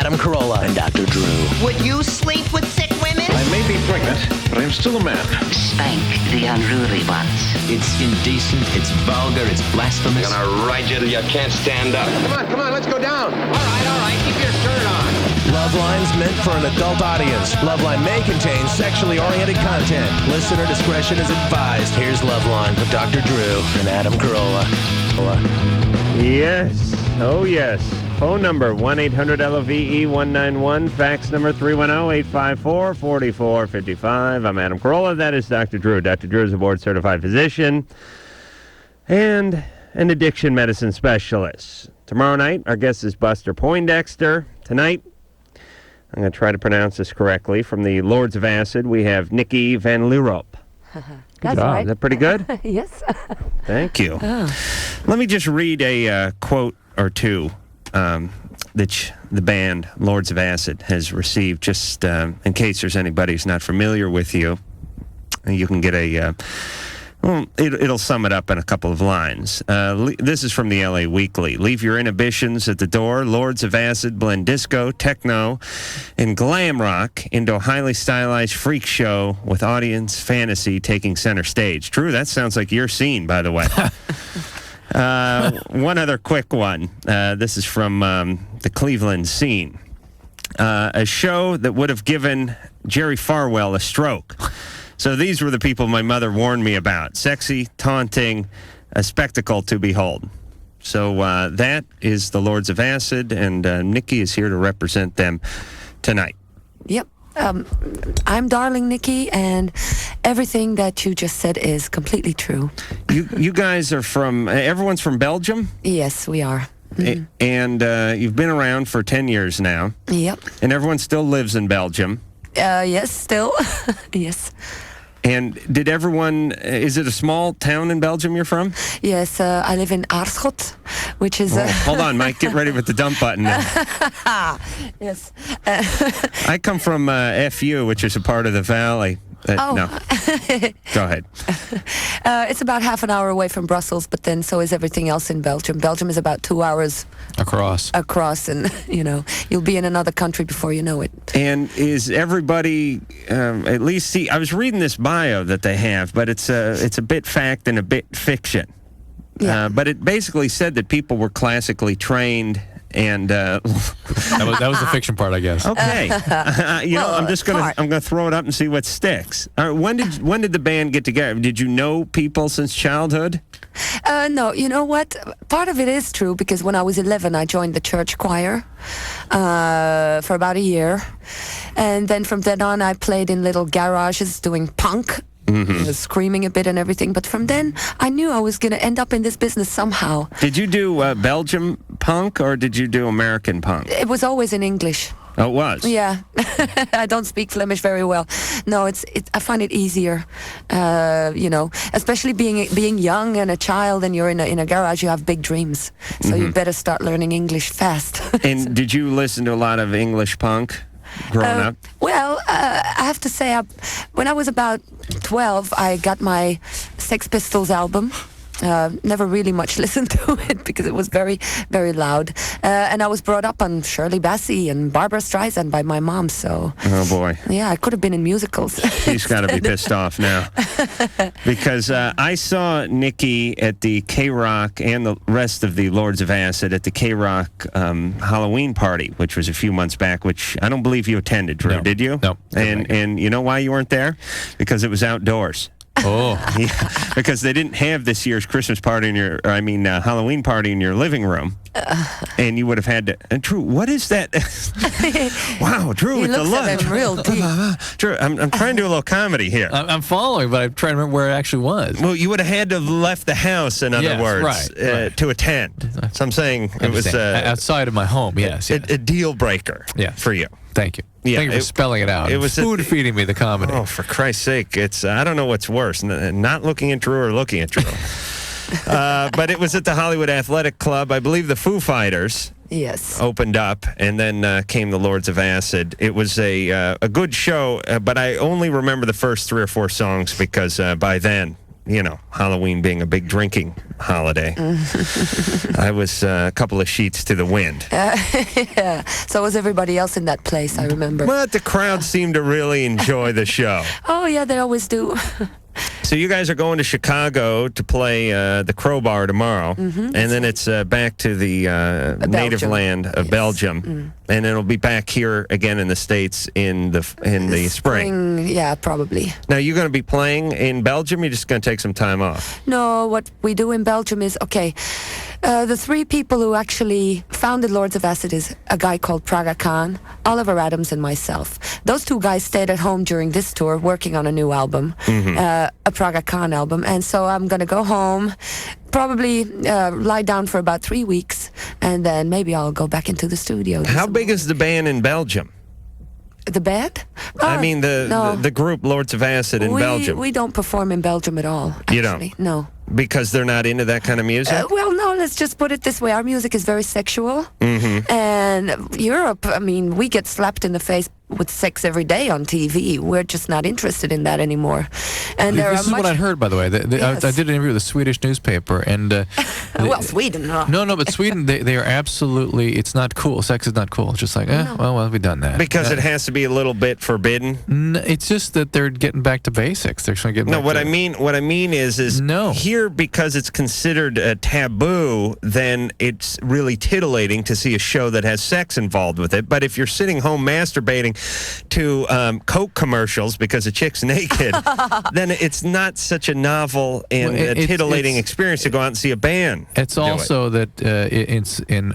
Adam Carolla and Dr. Drew. Would you sleep with sick women? I may be pregnant, but I am still a man. Spank the unruly ones. It's indecent, it's vulgar, it's blasphemous. I'm gonna ride you till you can't stand up. Come on, let's go down. All right, keep your shirt on. LoveLine's meant for an adult audience. LoveLine may contain sexually oriented content. Listener discretion is advised. Here's LoveLine with Dr. Drew and Adam Carolla. Yes. Oh, yes. Phone number 1-800-LOVE-191. Fax number 310-854-4455. I'm Adam Carolla. That is Dr. Drew. Dr. Drew is a board-certified physician and an addiction medicine specialist. Tomorrow night, our guest is Buster Poindexter. Tonight, I'm going to try to pronounce this correctly. From the Lords of Acid, we have Nikkie Van Lierop. That's right. Is that pretty good? Yes. Thank you. Let me just read a quote or two that the band Lords of Acid has received, just in case there's anybody who's not familiar with you. You can get a... Well, it'll sum it up in a couple of lines. This is from the LA Weekly. Leave your inhibitions at the door. Lords of Acid blend disco, techno, and glam rock into a highly stylized freak show with audience fantasy taking center stage. Drew, that sounds like your scene, by the way. One other quick one. This is from the Cleveland Scene. A show that would have given Jerry Falwell a stroke. So these were the people my mother warned me about. Sexy, taunting, a spectacle to behold. So that is the Lords of Acid, and Nikkie is here to represent them tonight. Yep. I'm Darling Nikkie, and everything that you just said is completely true. You guys are from, everyone's from Belgium? Yes, we are. Mm-hmm. And you've been around for 10 years now. Yep. And everyone still lives in Belgium. Yes, still. Yes. And did everyone, is it a small town in Belgium you're from? Yes, I live in Aarschot, which is... Hold on, Mike, get ready with the dump button now. Yes. I come from FU, which is a part of the valley. No. Go ahead. It's about half an hour away from Brussels, but then so is everything else in Belgium. Belgium is about 2 hours across, and you'll be in another country before you know it. And is everybody at least I was reading this bio that they have, but it's a bit fact and a bit fiction. Yeah. But it basically said that people were classically trained. And that was the fiction part, I guess. Okay, I'm gonna throw it up and see what sticks. When did the band get together? Did you know people since childhood? No, you know what? Part of it is true because when I was 11, I joined the church choir for about a year, and then from then on, I played in little garages doing punk. Mm-hmm. Screaming a bit and everything, but from then I knew I was going to end up in this business somehow. Did you do Belgium punk or did you do American punk? It was always in English. Oh, it was? Yeah. I don't speak Flemish very well. No, I find it easier, especially being young and a child and you're in a garage, you have big dreams. So you better start learning English fast. And did you listen to a lot of English punk growing up? Well, I have to say, when I was about 12, I got my Sex Pistols album. Never really much listened to it because it was very, very loud. And I was brought up on Shirley Bassey and Barbra Streisand by my mom, so... Oh, boy. Yeah, I could have been in musicals. He's got to be pissed off now. Because I saw Nikkie at the K-Rock and the rest of the Lords of Acid at the K-Rock Halloween party, which was a few months back, which I don't believe you attended, Drew, did you? No. And you know why you weren't there? Because it was outdoors. Oh. Yeah, because they didn't have this year's Christmas party Halloween party in your living room. And you would have had to... And Drew, what is that? Wow, Drew, with the lunch. Real deep. Drew, I'm trying to do a little comedy here. I'm following, but I'm trying to remember where it actually was. Well, you would have had to have left the house, in other words, right. To attend. So I'm saying it was... outside of my home, yes. A deal breaker for you. Thank you. Yeah, Thank you for spelling it out. It was food feeding me the comedy. Oh, for Christ's sake. It's I don't know what's worse, not looking at Drew or looking at Drew. But it was at the Hollywood Athletic Club. I believe the Foo Fighters opened up, and then came the Lords of Acid. It was a good show, but I only remember the first 3 or 4 songs because by then Halloween being a big drinking holiday. I was a couple of sheets to the wind. Yeah. So was everybody else in that place, I remember. But the crowd seemed to really enjoy the show. Oh, yeah, they always do. So you guys are going to Chicago to play the Crowbar tomorrow, and then it's back to the native land of Belgium, and it'll be back here again in the States in the spring. Yeah, probably. Now, you're going to be playing in Belgium? You're just going to take some time off? No, what we do in Belgium is, the three people who actually founded Lords of Acid is a guy called Praga Khan, Oliver Adams, and myself. Those two guys stayed at home during this tour working on a new album, a Praga Khan album. And so I'm going to go home, probably lie down for about 3 weeks, and then maybe I'll go back into the studio. How big is the band in Belgium? The band? I mean, the group Lords of Acid in Belgium. We don't perform in Belgium at all, actually. You don't? No. Because they're not into that kind of music? Well, no, let's just put it this way. Our music is very sexual. And Europe, I mean, we get slapped in the face with sex every day on TV. We're just not interested in that anymore. And This is what I heard, by the way. Yes. I did an interview with a Swedish newspaper, and well, Sweden. Huh? No, but Sweden, they are absolutely. It's not cool. Sex is not cool. It's just like, well, we've done that Because it has to be a little bit forbidden. It's just that they're getting back to basics. They're trying to get. No, back what to, I mean is no. Here, because it's considered a taboo, then it's really titillating to see a show that has sex involved with it. But if you're sitting home masturbating to Coke commercials because a chick's naked, then it's not such a novel and titillating experience to go out and see a band. It's also that it's in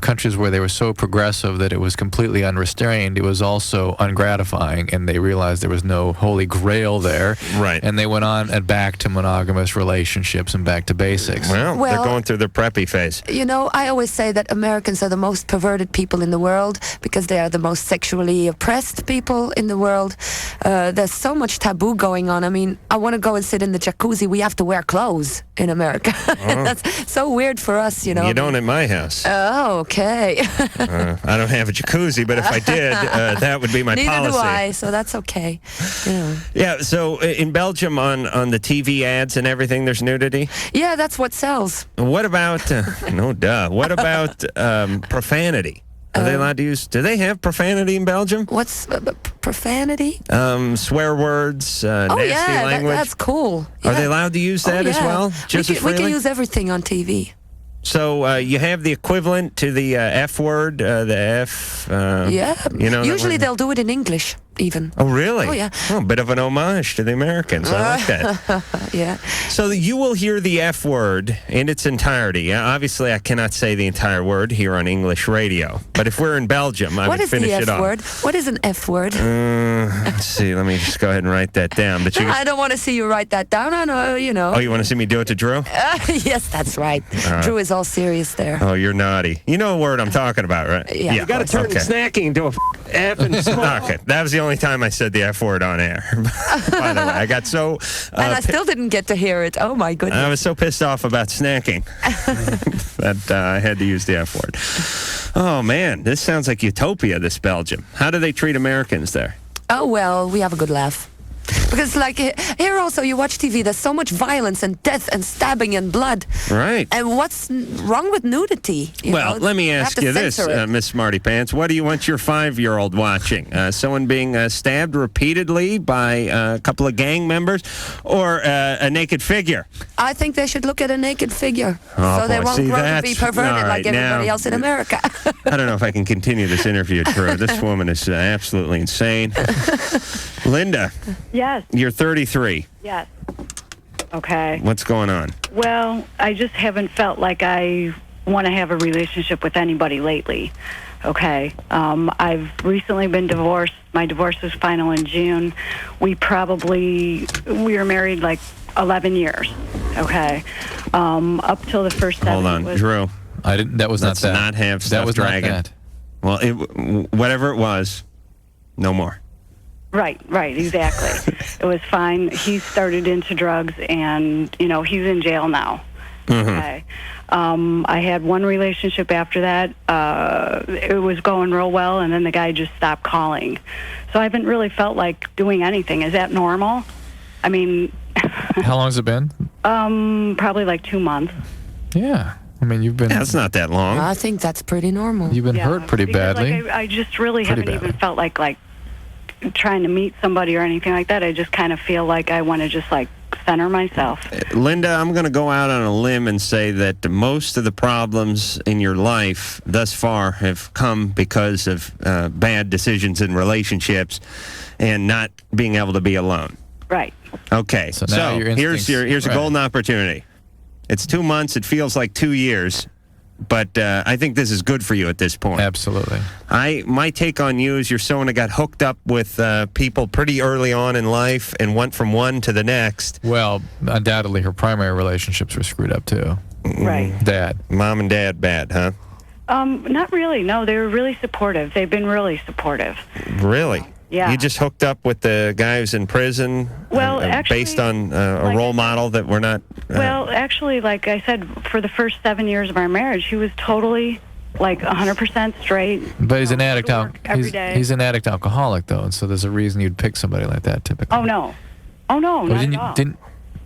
countries where they were so progressive that it was completely unrestrained. It was also ungratifying, and they realized there was no holy grail there. Right. And they went on and back to monogamous relationships and back to basics. Well, they're going through their preppy phase. You know, I always say that Americans are the most perverted people in the world because they are the most sexually oppressed people in the world. There's so much taboo going on. I mean, I want to go and sit in the jacuzzi. We have to wear clothes in America. That's so weird for us, you know. You don't at my house. Oh, okay. I don't have a jacuzzi, but if I did, that would be my Neither policy. do I, so that's okay. Yeah. Yeah, so in Belgium on the TV ads and everything, there's nudity? Yeah, that's what sells. What about, what about profanity? Are they allowed to use, do they have profanity in Belgium? What's profanity? Swear words, nasty language? That's cool. Are they allowed to use that as well? Just as we freely? can use everything on TV. So you have the equivalent to the F word, the F. Yeah. You know, usually they'll do it in English, even. Oh, really? Oh, yeah. Oh, a bit of an homage to the Americans. I like that. Yeah. So you will hear the F word in its entirety. Obviously, I cannot say the entire word here on English radio. But if we're in Belgium, I would finish it off. What is the F word? What is an F word? Let's see. Let me just go ahead and write that down. But I don't want to see you write that down. I know, you know. Oh, you want to see me do it to Drew? Yes, that's right. Drew is all serious there. Oh, you're naughty. You know a word I'm talking about, right? Yeah. You got to turn snacking to a F and small. Okay, that was the only time I said the F word on air. By the way, I got so... and I still didn't get to hear it. Oh, my goodness. I was so pissed off about snacking that I had to use the F word. Oh, man, this sounds like utopia, this Belgium. How do they treat Americans there? Oh, well, we have a good laugh. Because, like, here also you watch TV, there's so much violence and death and stabbing and blood. Right. And what's wrong with nudity? Well, let me ask you this, Miss Smarty Pants. What do you want your 5-year-old watching? Someone being stabbed repeatedly by a couple of gang members or a naked figure? I think they should look at a naked figure. Oh, so they boy. won't See, grow to be perverted like everybody else in America. I don't know if I can continue this interview, Drew. This woman is absolutely insane. Linda. Yes. You're 33. Yes. Okay. What's going on? Well, I just haven't felt like I want to have a relationship with anybody lately. Okay. I've recently been divorced. My divorce was final in June. We were married like 11 years. Okay. Up till the first 7 Hold on, Drew. I didn't. That was not that. Let's not have stuff that was dragging. Not that. Well, whatever it was, no more. Right, exactly. It was fine. He started into drugs, and, you know, he's in jail now. Mm-hmm. Okay. I had one relationship after that. It was going real well, and then the guy just stopped calling. So I haven't really felt like doing anything. Is that normal? I mean, How long has it been? Probably like 2 months. Yeah. I mean, you've been... That's not that long. I think that's pretty normal. You've been hurt pretty because, badly. Like, I just really Pretty haven't badly. even felt like trying to meet somebody or anything like that. I just kind of feel like I want to just like center myself. Linda, I'm going to go out on a limb and say that most of the problems in your life thus far have come because of bad decisions in relationships and not being able to be alone. Right. Okay, So now your here's instincts- a right. golden opportunity. It's 2 months. It feels like 2 years, but I think this is good for you at this point. Absolutely. My take on you is you're someone that got hooked up with people pretty early on in life and went from one to the next. Well, undoubtedly, her primary relationships were screwed up, too. Right. Dad. Mom and dad bad, huh? Not really. No, they were really supportive. They've been really supportive. Really? Yeah. You just hooked up with the guy who's in prison? Well, actually, based on a like role I said- model that we're not... Well, actually, like I said, for the first 7 years of our marriage, he was totally like 100% straight. But he's an addict. Go to work every day. He's an addict alcoholic, though, and so there's a reason you'd pick somebody like that, typically. Oh no, not didn't, at all. Didn't,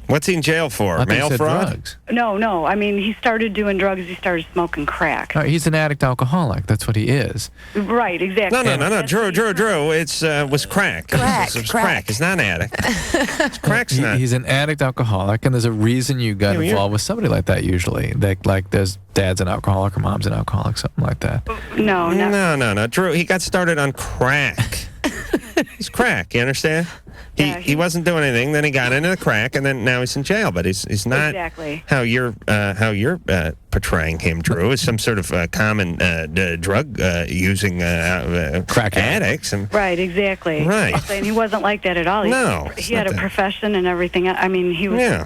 What's he in jail for? I thought you Mail said fraud? drugs. No. I mean, he started doing drugs. He started smoking crack. No, he's an addict alcoholic. That's what he is. Right, exactly. No. Drew. It's was crack. Crack, It was crack. crack. It's not an addict. Crack's not. He's an addict alcoholic, and there's a reason you got Yeah, you're- involved with somebody like that usually. Like there's dad's an alcoholic or mom's an alcoholic, something like that. No. No. Drew, he got started on crack. It's crack, you understand? Yeah, He wasn't doing anything, then he got into the crack, and then now he's in jail. But he's not Exactly. how you're portraying him, Drew, as some sort of common drug using Crack addicts. And Right, exactly. Right. And he wasn't like that at all. No, He it's had not a that. profession and everything. I mean, he was Yeah.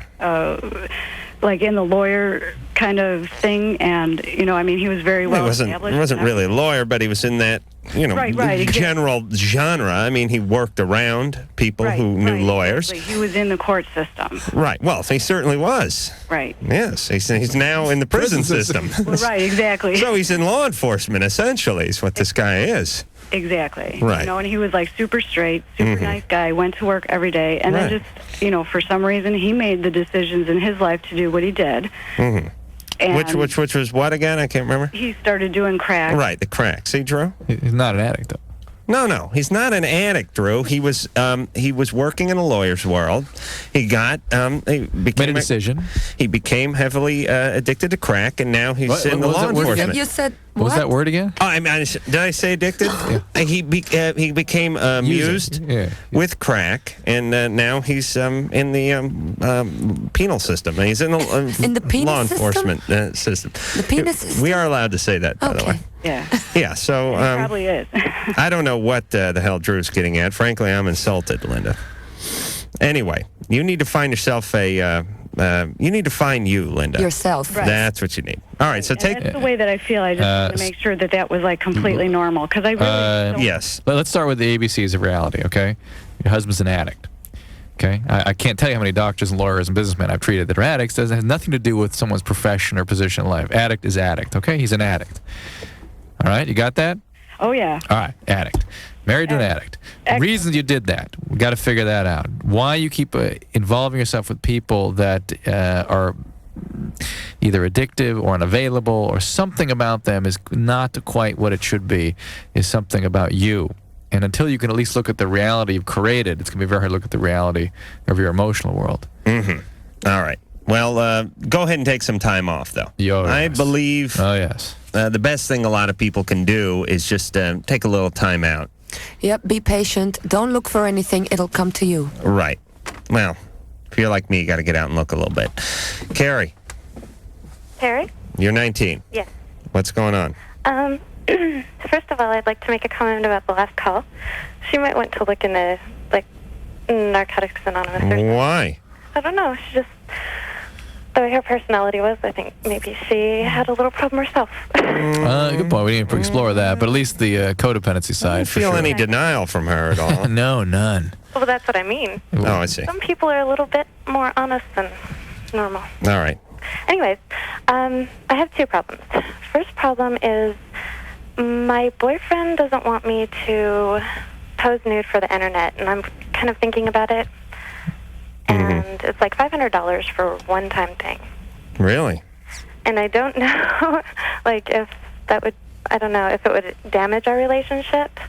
like in the lawyer kind of thing, and I mean, he was very well established. He wasn't and really a lawyer, but he was in that Right, exactly. general genre. I mean, he worked around people Right, who knew right, lawyers. exactly. He was in the court system. Right. Well, he certainly was. Right. Yes. He's now in the prison system. Well, right, exactly. So he's in law enforcement, essentially, is what this guy is. Exactly. Right. And he was like super straight, super nice guy, went to work every day, and then Right. just, for some reason, he made the decisions in his life to do what he did. Mm-hmm. And Which was what again? I can't remember. he started doing crack. Right, the crack. See, Drew? He's not an addict, though. No, he's not an addict, Drew. He was working in a lawyer's world. He Made a decision. He became heavily addicted to crack, and now he's What in the was law that word again? enforcement. You said What was that word again? Oh, did I say addicted? He became amused Yeah. with crack, and now he's in the penal system. He's in the, In the penis law system? enforcement system. The penis system? We are allowed to say that, by the Okay. way. Yeah. Yeah, so He probably is. I don't know what the hell Drew's getting at. Frankly, I'm insulted, Linda. Anyway, you need to find yourself you need to find you, Linda. yourself. Right. That's what you need. All right, so And take... that's the way that I feel. I just want to make sure that was like completely normal, because I really don't- Yes. But let's start with the ABCs of reality, okay? Your husband's an addict. Okay? I can't tell you how many doctors and lawyers and businessmen I've treated that are addicts. It has nothing to do with someone's profession or position in life. Addict is addict, okay? He's an addict. All right? You got that? Oh yeah. All right, addict. Married to an addict. Excellent. Reasons you did that. We got to figure that out. Why you keep involving yourself with people that are either addictive or unavailable, or something about them is not quite what it should be, is something about you. And until you can at least look at the reality you've created, it's going to be very hard to look at the reality of your emotional world. Mm-hmm. All right. Well, go ahead and take some time off, though. I believe Oh, yes. the best thing a lot of people can do is just take a little time out. Yep, be patient. Don't look for anything. It'll come to you. Right. Well, if you're like me, you got to get out and look a little bit. Carrie, Terry? you're 19. Yes. What's going on? First of all, I'd like to make a comment about the last call. She might want to look into, Narcotics Anonymous or something. Why? I don't know. She just... The way her personality was, I think maybe she had a little problem herself. Good point. We didn't explore that, but at least the codependency I side. don't feel any denial from her at all. No, none. Well, that's what I mean. Oh, I see. Some people are a little bit more honest than normal. All right. Anyways, I have two problems. First problem is my boyfriend doesn't want me to pose nude for the internet, and I'm kind of thinking about it. and it's like $500 for a one-time thing. Really? And I don't know, like, if that would, I don't know, if it would damage our relationship,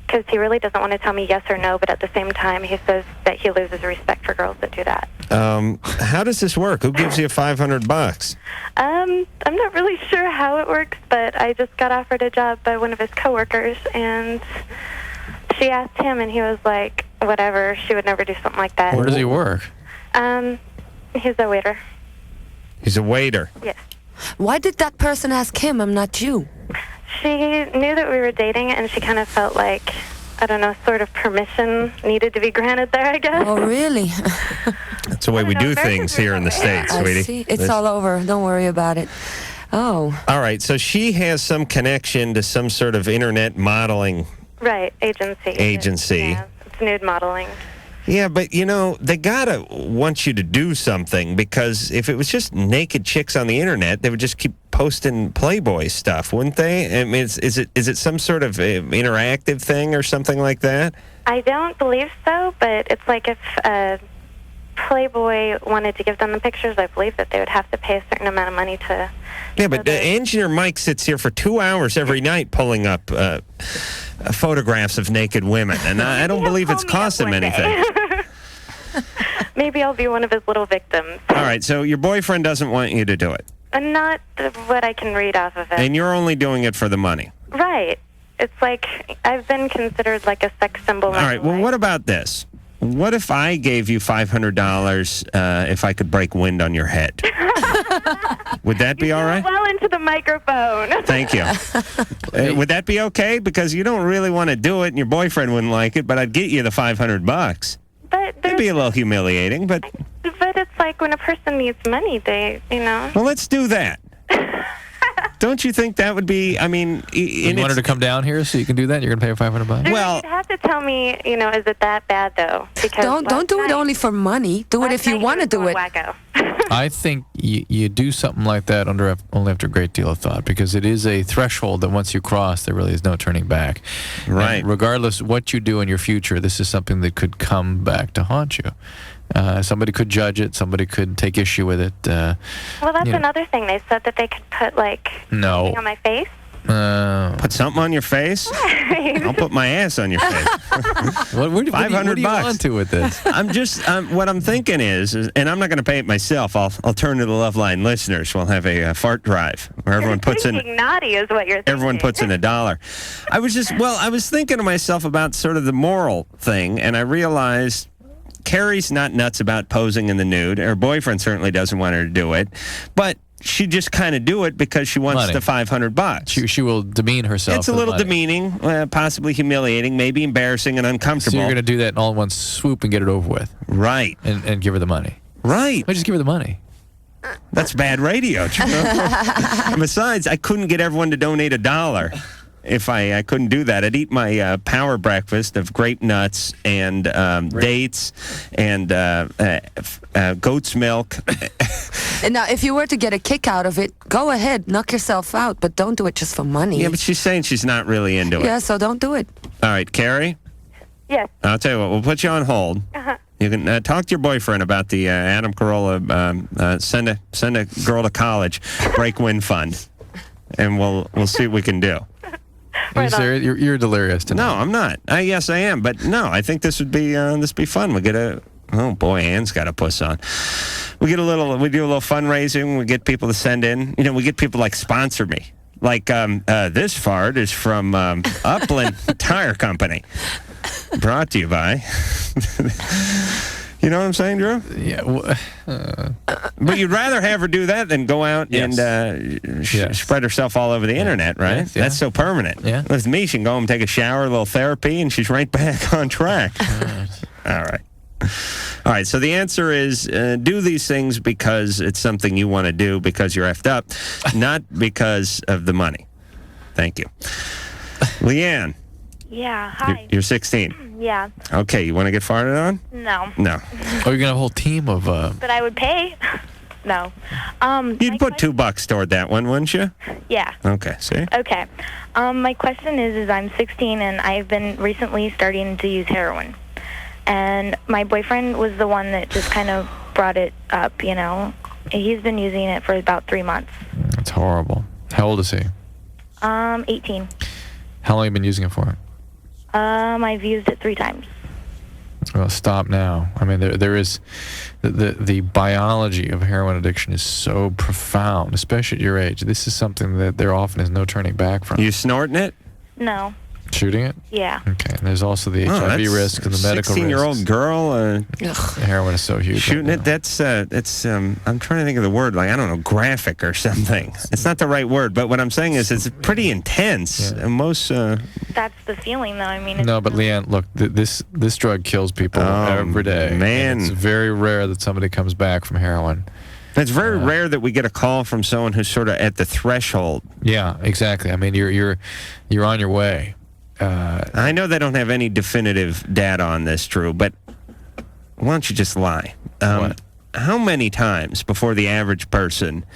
because he really doesn't want to tell me yes or no, but at the same time, he says that he loses respect for girls that do that. How does this work? Who gives you $500? I'm not really sure how it works, but I just got offered a job by one of his coworkers, and she asked him, and he was like, whatever, she would never do something like that. Where does he work? He's a waiter. He's a waiter. Yes. Why did that person ask him? I'm not you. She knew that we were dating, and she kind of felt like, I don't know, sort of permission needed to be granted there, I guess. Oh, really? That's the way we do things here in the States, sweetie. I see. It's all over. Don't worry about it. Oh. All right, so she has some connection to some sort of internet modeling Right, agency. Yeah, it's nude modeling. Yeah, but, they gotta want you to do something, because if it was just naked chicks on the internet, they would just keep posting Playboy stuff, wouldn't they? I mean, is it some sort of interactive thing or something like that? I don't believe so, but it's like if Playboy wanted to give them the pictures, I believe that they would have to pay a certain amount of money to... Yeah, but Engineer Mike sits here for 2 hours every night pulling up photographs of naked women, and I don't believe it's cost him anything. Maybe I'll be one of his little victims. All right, so your boyfriend doesn't want you to do it. Not what I can read off of it. And you're only doing it for the money. Right. It's like I've been considered like a sex symbol. All right, well, what about this? What if I gave you $500 if I could break wind on your head? Would that be all right? Well into the microphone. Thank you. Would that be okay? Because you don't really want to do it, and your boyfriend wouldn't like it, but I'd get you the $500. But it'd be a little humiliating, but it's like when a person needs money, they. Well, let's do that. Don't you think that would be? I mean, you want her to come down here so you can do that? You're gonna pay her $500. Well, you'd have to tell me. Is it that bad though? Because don't do it only for money. Do it if you want to do it. Wacko. I think you do something like that only after a great deal of thought, because it is a threshold that once you cross, there really is no turning back. Right. And regardless what you do in your future, this is something that could come back to haunt you. Somebody could judge it. Somebody could take issue with it. Well, that's another thing. They said that they could put something on my face. Put something on your face? I'll put my ass on your face. What are you on to with this? What I'm thinking is, and I'm not going to pay it myself. I'll turn to the LoveLine listeners. We'll have a fart drive where everyone puts in. Naughty is what you're thinking. Everyone puts in $1. I was thinking to myself about sort of the moral thing, and I realized Carrie's not nuts about posing in the nude. Her boyfriend certainly doesn't want her to do it, but she just kind of do it because she wants the $500. She will demean herself. It's a little demeaning, possibly humiliating, maybe embarrassing and uncomfortable. So you're going to do that in all in one swoop and get it over with. Right. And give her the money. Right. Why just give her the money? That's bad radio. Besides, I couldn't get everyone to donate $1. If I couldn't do that, I'd eat my power breakfast of grape nuts and dates and goat's milk. And now, if you were to get a kick out of it, go ahead, knock yourself out, but don't do it just for money. Yeah, but she's saying she's not really into it. Yeah, so don't do it. All right, Carrie? Yes. I'll tell you what, we'll put you on hold. Uh-huh. You can talk to your boyfriend about the Adam Carolla send a girl to college break wind fund, and we'll see what we can do. Are you serious? You're delirious tonight. No, I'm not. Yes, I am. But no, I think this would be fun. We get oh boy, Anne's got a puss on. We do a little fundraising. We get people to send in. We get people like sponsor me. Like this fart is from Upland Tire Company. Brought to you by. You know what I'm saying, Drew? Yeah. But you'd rather have her do that than go out and spread herself all over the internet, right? Yes, yeah. That's so permanent. Yeah. With me, she can go home and take a shower, a little therapy, and she's right back on track. All right. So the answer is do these things because it's something you want to do because you're effed up, not because of the money. Thank you. Leanne. Yeah, hi. You're 16. Yeah. Okay, you want to get farted on? No. No. Oh, you're going to have a whole team of... But I would pay. No. You'd put $2 toward that one, wouldn't you? Yeah. Okay, see? Okay. My question is I'm 16 and I've been recently starting to use heroin. And my boyfriend was the one that just kind of brought it up, you know. He's been using it for about 3 months. That's horrible. How old is he? 18. How long have you been using it for? I've used it 3 times. Well, stop now. I mean, there is the biology of heroin addiction is so profound, especially at your age. This is something that there often is no turning back from. You snorting it? No. Shooting it? Yeah. Okay. And there's also the HIV risk and the medical risk. 16-year-old girl. Heroin is so huge. Shooting it. That's I'm trying to think of the word. Like, I don't know, graphic or something. It's not the right word, but what I'm saying is it's pretty intense. Yeah. And most. That's the feeling, though. I mean. No, but Leanne, look, this drug kills people every day. Man, And it's very rare that somebody comes back from heroin. It's very rare that we get a call from someone who's sort of at the threshold. Yeah, exactly. I mean, you're on your way. I know they don't have any definitive data on this, Drew, but why don't you just lie? What? How many times before the average person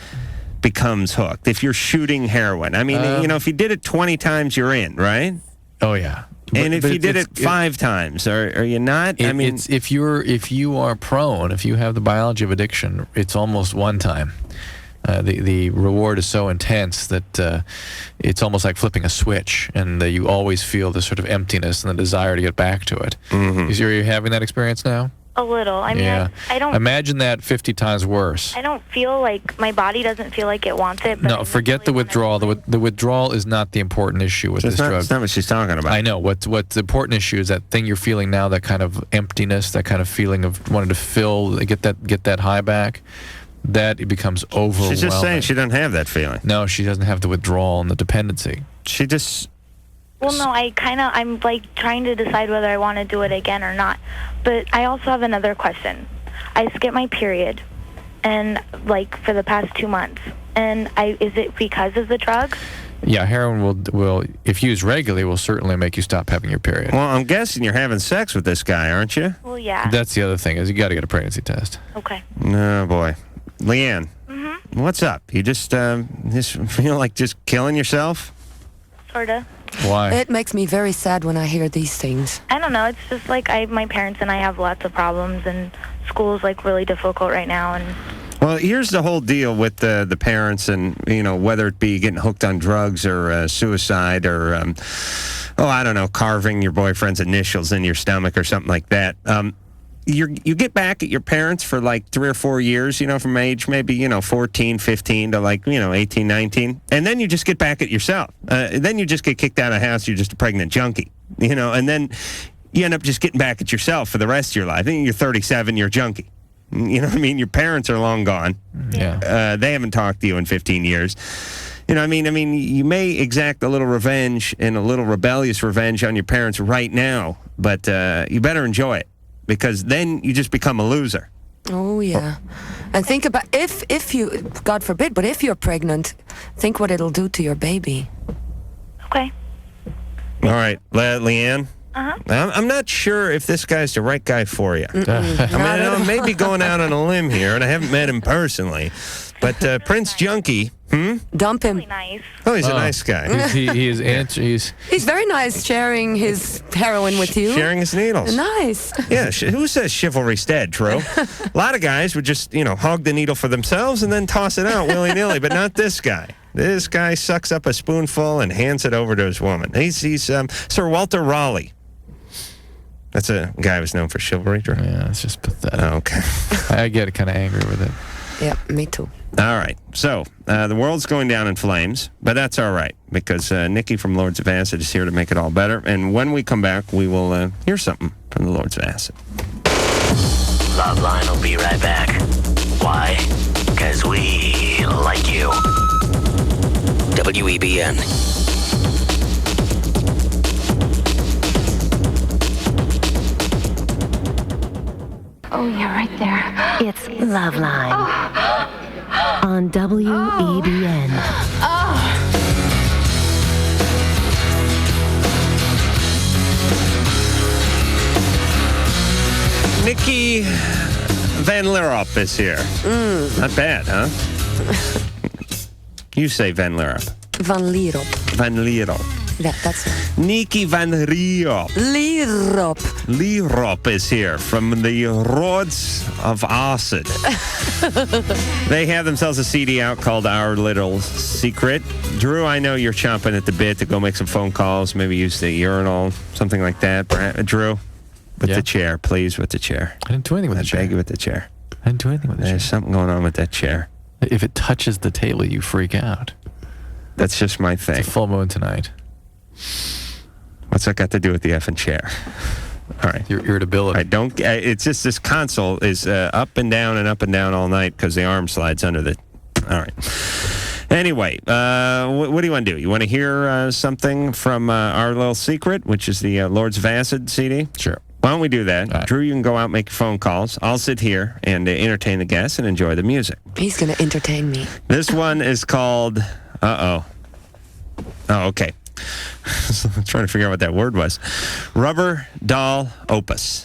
becomes hooked? If you're shooting heroin, I mean, if you did it 20 times, you're in, right? Oh yeah. And if you did it 5 times, are you not? I mean, if you are prone, if you have the biology of addiction, it's almost one time. The reward is so intense that it's almost like flipping a switch, and you always feel this sort of emptiness and the desire to get back to it. Mm-hmm. Are you having that experience now? A little. I mean, yeah. I don't. Imagine that 50 times worse. I don't feel like my body doesn't feel like it wants it. But No, forget the withdrawal. The withdrawal is not the important issue with this drug. That's not what she's talking about. I know. What's the important issue is that thing you're feeling now, that kind of emptiness, that kind of feeling of wanting to fill, get that high back. That it becomes overwhelming. She's just saying she doesn't have that feeling. No, she doesn't have the withdrawal and the dependency. She just... Well, no, I'm like trying to decide whether I want to do it again or not. But I also have another question. I skip my period, and like for the past 2 months. And is it because of the drug? Yeah, heroin will, if used regularly, will certainly make you stop having your period. Well, I'm guessing you're having sex with this guy, aren't you? Well, yeah. That's the other thing, is you got to get a pregnancy test. Okay. Oh, boy. Leanne, what's up? You just feel like just killing yourself? Sorta. Why? It makes me very sad when I hear these things. I don't know. It's just like my parents and I have lots of problems, and school's like really difficult right now. And well, here's the whole deal with the parents, and whether it be getting hooked on drugs or suicide or I don't know, carving your boyfriend's initials in your stomach or something like that. You get back at your parents for like 3 or 4 years, from age maybe 14, 15 to like 18, 19, and then you just get back at yourself. Then you just get kicked out of the house. You're just a pregnant junkie, and then you end up just getting back at yourself for the rest of your life. And you're 37, you're a junkie. You know what I mean? Your parents are long gone. Yeah. They haven't talked to you in 15 years. You know what I mean? You may exact a little revenge and a little rebellious revenge on your parents right now, but you better enjoy it, because then you just become a loser. Oh, yeah. And think about, if you, God forbid, but if you're pregnant, think what it'll do to your baby. okay. All right, Leanne? Uh-huh. I'm not sure if this guy's the right guy for you. I may be going out on a limb here, and I haven't met him personally, but Prince Junkie, Dump him. Really nice. Oh, he's a nice guy. He is He's very nice sharing his heroin with you. Sharing his needles. Nice. Yeah, who says chivalry's dead, Drew? A lot of guys would just, hog the needle for themselves and then toss it out willy-nilly, but not this guy. This guy sucks up a spoonful and hands it over to his woman. He's Sir Walter Raleigh. That's a guy who's known for chivalry, Drew. Yeah, it's just pathetic. Oh, okay. I get kind of angry with it. Yeah, me too. All right. So, the world's going down in flames, but that's all right, because Nikkie from Lords of Acid is here to make it all better. And when we come back, we will hear something from the Lords of Acid. LoveLine will be right back. Why? Because we like you. WEBN. Oh, you're right there. It's LoveLine on WEBN. Nikkie Van Lierop is here. Not bad, huh? You say Van Lierop. Van Lierop. Van Lierop. Yeah, that's it. Nikkie Van Lierop. Lierop is here from the Roads of Acid. They have themselves a CD out called Our Little Secret. Drew, I know you're chomping at the bit to go make some phone calls, maybe use the urinal, something like that. Drew, with the chair, please, with the chair. I didn't do anything with the chair. I beg you with the chair. I didn't do anything with the chair. There's something going on with that chair. If it touches the table, you freak out. That's just my thing. It's a full moon tonight. What's that got to do with the effing chair? All right. Your irritability. It's just this console is up and down all night because the arm slides under the. All right. Anyway, what do you want to do? You want to hear something from Our Little Secret, which is the Lords of Acid CD? Sure. Why don't we do that? Right. Drew, you can go out and make your phone calls. I'll sit here and entertain the guests and enjoy the music. He's going to entertain me. This one is called... Oh, okay. I'm trying to figure out what that word was. Rubber Doll Opus.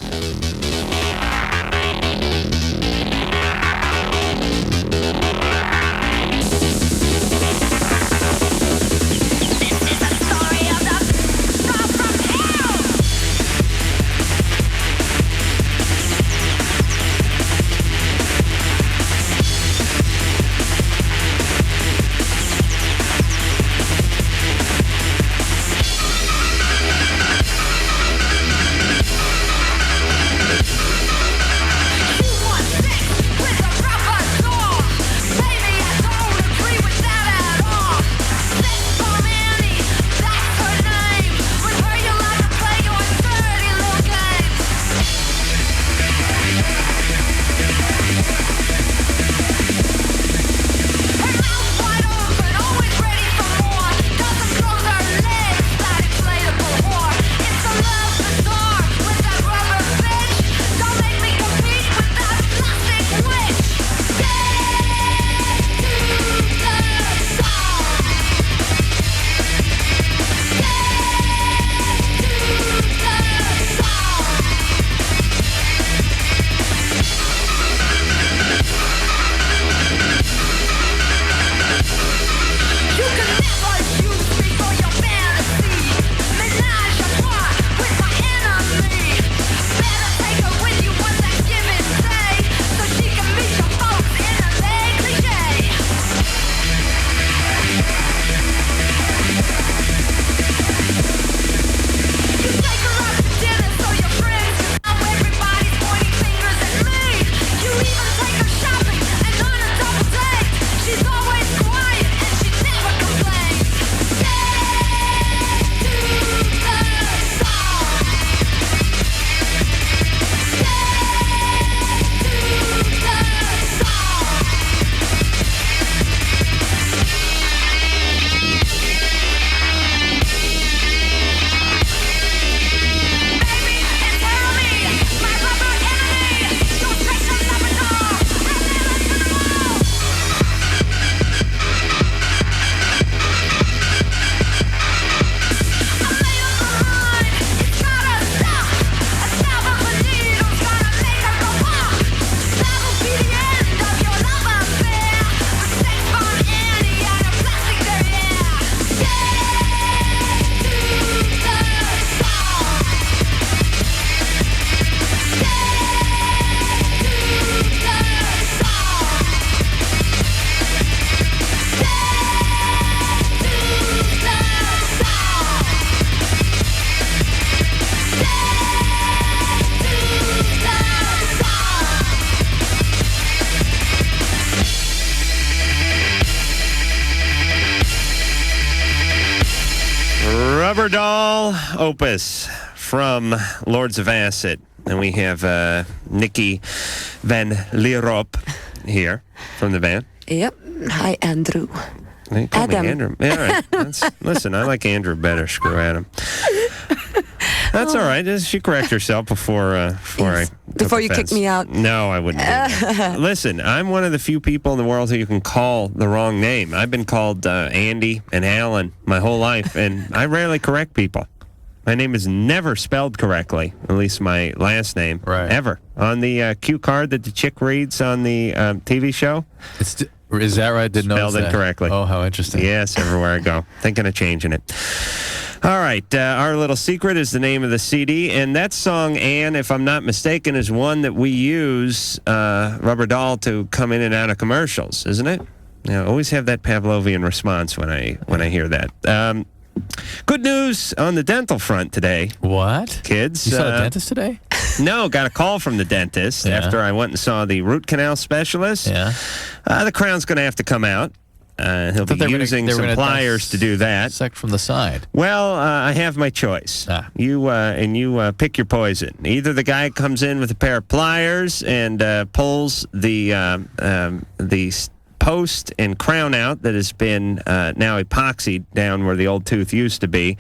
Rubber Doll Opus from Lords of Acid. And we have Nikkie Van Lierop here from the band. Yep. Hi, Andrew. You call me Andrew. Yeah, all right. Listen, I like Andrew better. Screw Adam. That's all right. She correct herself before you kick me out. No, I wouldn't do that. Listen, I'm one of the few people in the world who you can call the wrong name. I've been called Andy and Alan my whole life, and I rarely correct people. My name is never spelled correctly, at least my last name, ever. On the cue card that the chick reads on the TV show. Is that right? Didn't know that. Spelled incorrectly. Oh, how interesting. Yes, everywhere I go. Thinking of changing it. All right, Our Little Secret is the name of the CD, and that song, Ann, if I'm not mistaken, is one that we use Rubber Doll to come in and out of commercials, isn't it? Always have that Pavlovian response when I hear that. Good news on the dental front today. What? Kids. You saw the dentist today? No, got a call from the dentist after I went and saw the root canal specialist. Yeah. The crown's going to have to come out. He'll be using some pliers to do that. Dissect from the side. Well, I have my choice. You pick your poison. Either the guy comes in with a pair of pliers and pulls the post and crown out that has been now epoxied down where the old tooth used to be,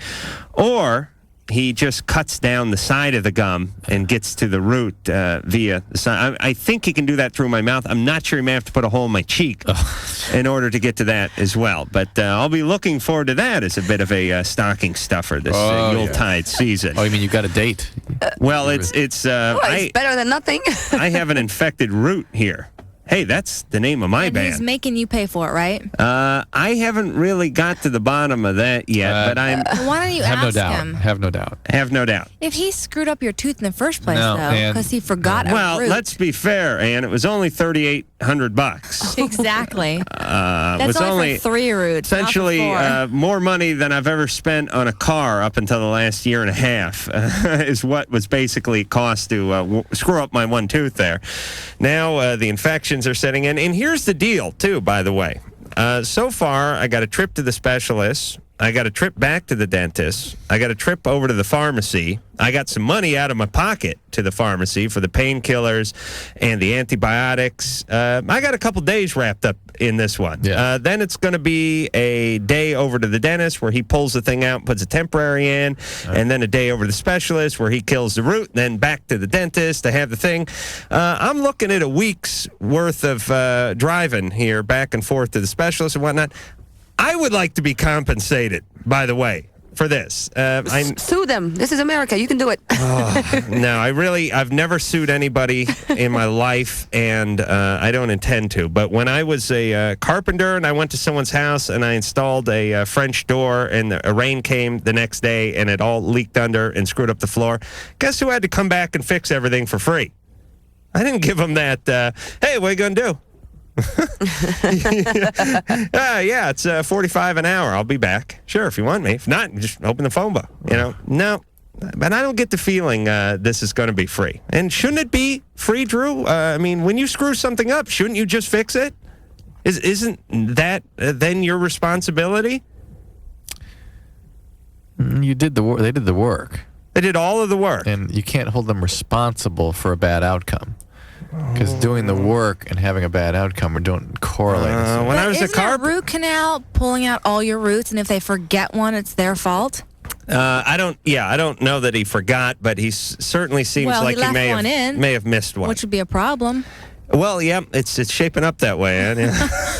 or he just cuts down the side of the gum and gets to the root via the side. I think he can do that through my mouth. I'm not sure he may have to put a hole in my cheek in order to get to that as well. But I'll be looking forward to that as a bit of a stocking stuffer this Yuletide season. Oh, you mean you got a date? Well, it's it's better than nothing. I have an infected root here. Hey, that's the name of my band. He's making you pay for it, right? I haven't really got to the bottom of that yet, but I'm... Why don't you ask him? Have no doubt. Have no doubt. If he screwed up your tooth in the first place, No, though, because he forgot a Well, root. let's be fair, Ann. It was only $3,800. Exactly. That's That's only for 3 roots, not for essentially 4. more money than I've ever spent on a car up until the last year and a half is what was basically cost to screw up my one tooth there. Now the infections are setting in. And here's the deal, too, by the way. So far, I got a trip to the specialist. I got a trip back to the dentist. I got a trip over to the pharmacy. I got some money out of my pocket to the pharmacy for the painkillers and the antibiotics. I got a couple days wrapped up in this one. Yeah. Then it's going to be a day over to the dentist where he pulls the thing out and puts a temporary in, and then a day over to the specialist where he kills the root, and then back to the dentist to have the thing. I'm looking at a week's worth of driving here back and forth to the specialist and whatnot. I would like to be compensated, by the way, for this. Sue them. This is America. You can do it. No, I've never sued anybody in my life, and I don't intend to. But when I was a carpenter and I went to someone's house and I installed a French door and a rain came the next day and it all leaked under and screwed up the floor, guess who had to come back and fix everything for free? I didn't give them that, hey, what are you going to do? Yeah, it's $45 an hour. I'll be back. Sure, if you want me. If not, just open the phone book. No. But I don't get the feeling this is going to be free. And shouldn't it be free, Drew? I mean, when you screw something up, shouldn't you just fix it? Isn't that then your responsibility? You did the work. They did the work. They did all of the work. And you can't hold them responsible for a bad outcome. Because doing the work and having a bad outcome don't correlate. When I was isn't a root canal pulling out all your roots, and if they forget one, it's their fault? I don't know that he forgot, but he certainly seems like he may have missed one. Which would be a problem. Well, yeah, it's shaping up that way, Ann. It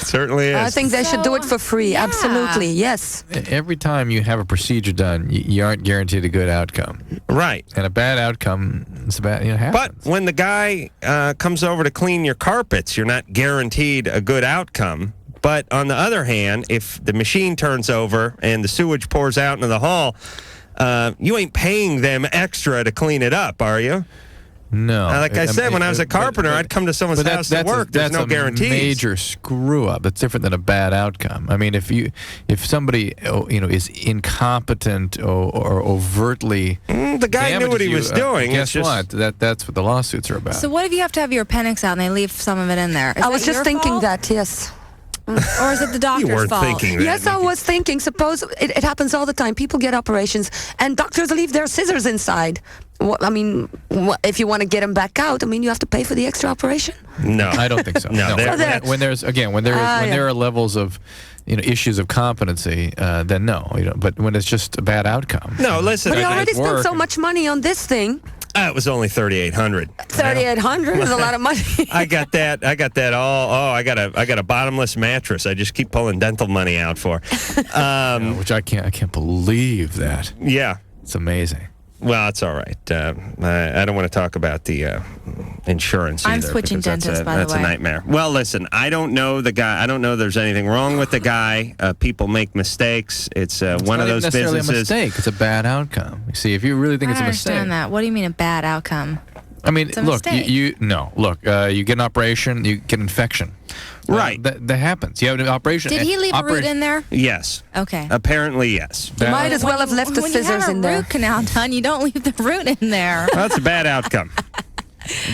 certainly is. I think they should do it for free. Yeah. Absolutely, yes. Every time you have a procedure done, you aren't guaranteed a good outcome. Right. And a bad outcome, it's bad. Happens. But when the guy comes over to clean your carpets, you're not guaranteed a good outcome. But on the other hand, if the machine turns over and the sewage pours out into the hall, you ain't paying them extra to clean it up, are you? No. Like I said, when I was a carpenter, I'd come to someone's house to work. There's no guarantees. That's a major screw up. That's different than a bad outcome. I mean, if somebody is incompetent or overtly the guy knew what he was doing. Guess what? That's what the lawsuits are about. So what if you have to have your appendix out and they leave some of it in there? I was just thinking that. Yes. Or is it the doctor's You weren't fault? thinking that. Yes, I was thinking. Suppose it happens all the time. People get operations, and doctors leave their scissors inside. If you want to get them back out, you have to pay for the extra operation. No, I don't think so. No. When there are levels of issues of competency, then no. But when it's just a bad outcome. No, listen. But he already spent so much money on this thing. It was only $3,800. $3,800 is a lot of money. I got that all. Oh, I got a bottomless mattress. I just keep pulling dental money out for. Which I can't believe that. Yeah, it's amazing. Well, it's all right. I don't want to talk about the insurance I'm either. switching because dentists, by the That's a way. nightmare. Well, listen, I don't know the guy. I don't know there's anything wrong with the guy. People make mistakes. It's one of those not necessarily businesses. a mistake. It's a bad outcome. You see, if you really think I it's a don't mistake. understand that. What do you mean a bad outcome? I mean, It's a look, mistake. you get an operation, you get an infection. Right. That happens. You have an operation. Did he leave a root in there? Yes. Okay. Apparently, yes. You might as well have left the when scissors in you have a there. root canal done, you don't leave the root in there. That's a bad outcome.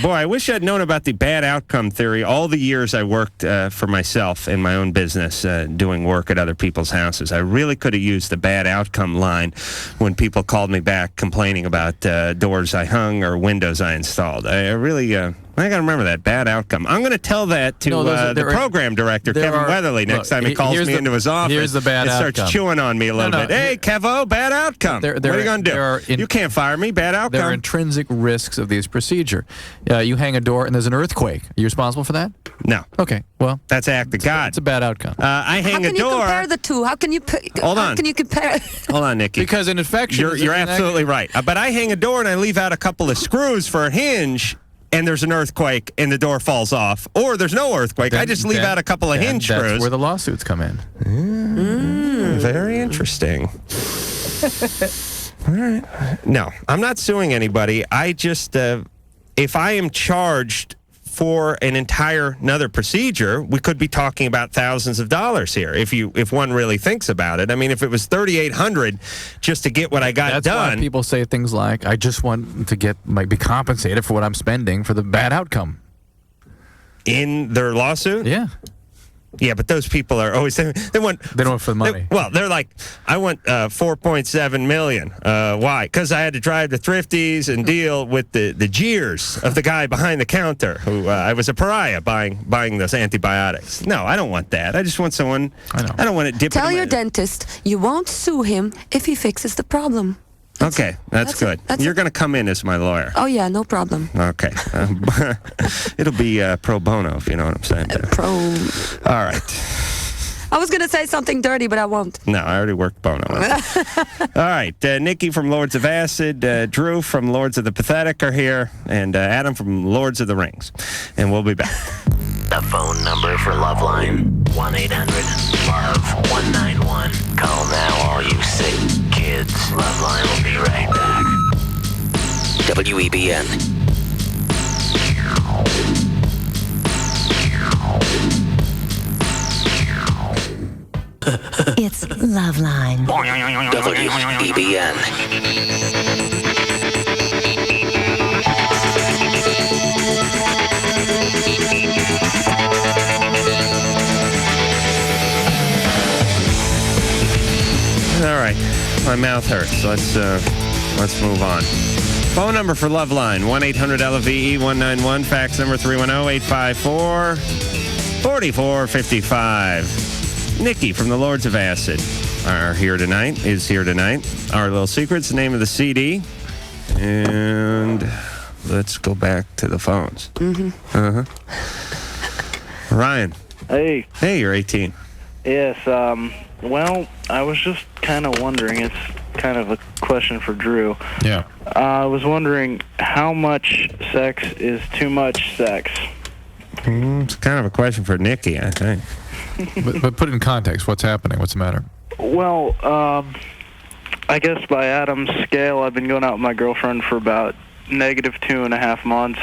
Boy, I wish I'd known about the bad outcome theory all the years I worked for myself in my own business, doing work at other people's houses. I really could have used the bad outcome line when people called me back complaining about doors I hung or windows I installed. I really... I got to remember that bad outcome. I'm going to tell that to the program director, Kevin Weatherly, next time he calls me into his office here's the bad and starts outcome. chewing on me a little bit. Hey, Kevo, bad outcome. What are you going to do? You can't fire me. Bad outcome. There are intrinsic risks of this procedure. You hang a door and there's an earthquake. Are you responsible for that? No. Okay, well. That's an act of God. It's a bad outcome. I hang a door. How can you compare the two? How can you... Hold on. How can you compare... Hold on, Nikki. Because an infection... You're absolutely right. But I hang a door and I leave out a couple of screws for a hinge, and there's an earthquake and the door falls off. Or there's no earthquake. I just leave out a couple of hinge screws. That's where the lawsuits come in. Very interesting. All right. No, I'm not suing anybody. I just, if I am charged for an entire another procedure, we could be talking about thousands of dollars here. If one really thinks about it, I mean, if it was $3,800 just to get what I got That's done, why people say things like, "I just want to be compensated for what I'm spending for the bad outcome." In their lawsuit, yeah. Yeah, but those people are always they don't want it for the money. They're like, I want $4.7 million. Why? Because I had to drive to Thrifty's and deal with the jeers of the guy behind the counter who I was a pariah buying those antibiotics. No, I don't want that. I just want someone. I don't want it dipping. Tell your dentist you won't sue him if he fixes the problem. Okay, that's good. You're going to come in as my lawyer. Oh, yeah, no problem. Okay. It'll be pro bono, if you know what I'm saying. All right. I was going to say something dirty, but I won't. No, I already worked bono. All right. Nikki from Lords of Acid, Drew from Lords of the Pathetic are here, and Adam from Lords of the Rings. And we'll be back. The phone number for LoveLine, 1-800-LOVE-191. Call now, all you sick kids. LoveLine will be right back. WEBN. It's LoveLine. WEBN. All right, my mouth hurts. Let's move on. Phone number for LoveLine, 1-800-LOVE-191. Fax number 310-854-4455. Nikki from the Lords of Acid is here tonight. Our Little Secrets, the name of the CD. And let's go back to the phones. Mm-hmm. Ryan. Hey. Hey, you're 18. Yes, well, I was just kind of wondering, it's kind of a question for Drew. Yeah. I was wondering how much sex is too much sex? It's kind of a question for Nikki, I think. but put it in context. What's happening? What's the matter? Well, I guess by Adam's scale, I've been going out with my girlfriend for about -2.5 months.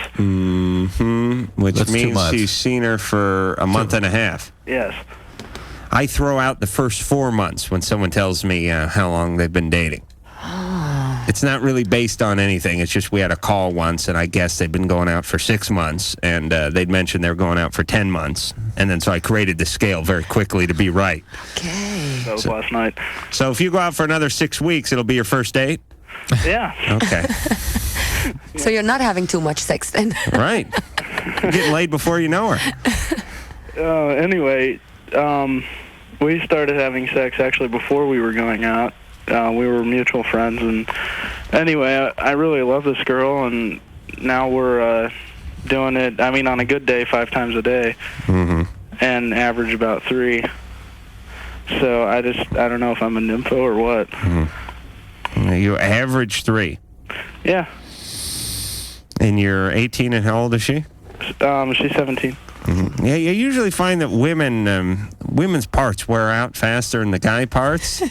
Which That's 2 means months. he's seen her for a month and a half. Yes. I throw out the first 4 months when someone tells me how long they've been dating. It's not really based on anything. It's just we had a call once, and I guess they'd been going out for 6 months, and they'd mentioned they were going out for 10 months. And then so I created the scale very quickly to be right. Okay. That was last night. So if you go out for another 6 weeks, it'll be your first date? Yeah. Okay. So you're not having too much sex then? Right. You're getting laid before you know her. Anyway, we started having sex actually before we were going out. We were mutual friends, and anyway, I really love this girl, and now we're doing it, I mean, on a good day, 5 times a day, and average about 3. So I don't know if I'm a nympho or what. You average 3. Yeah. And you're 18, and how old is she? She's 17. Mm-hmm. Yeah, you usually find that women's parts wear out faster than the guy parts.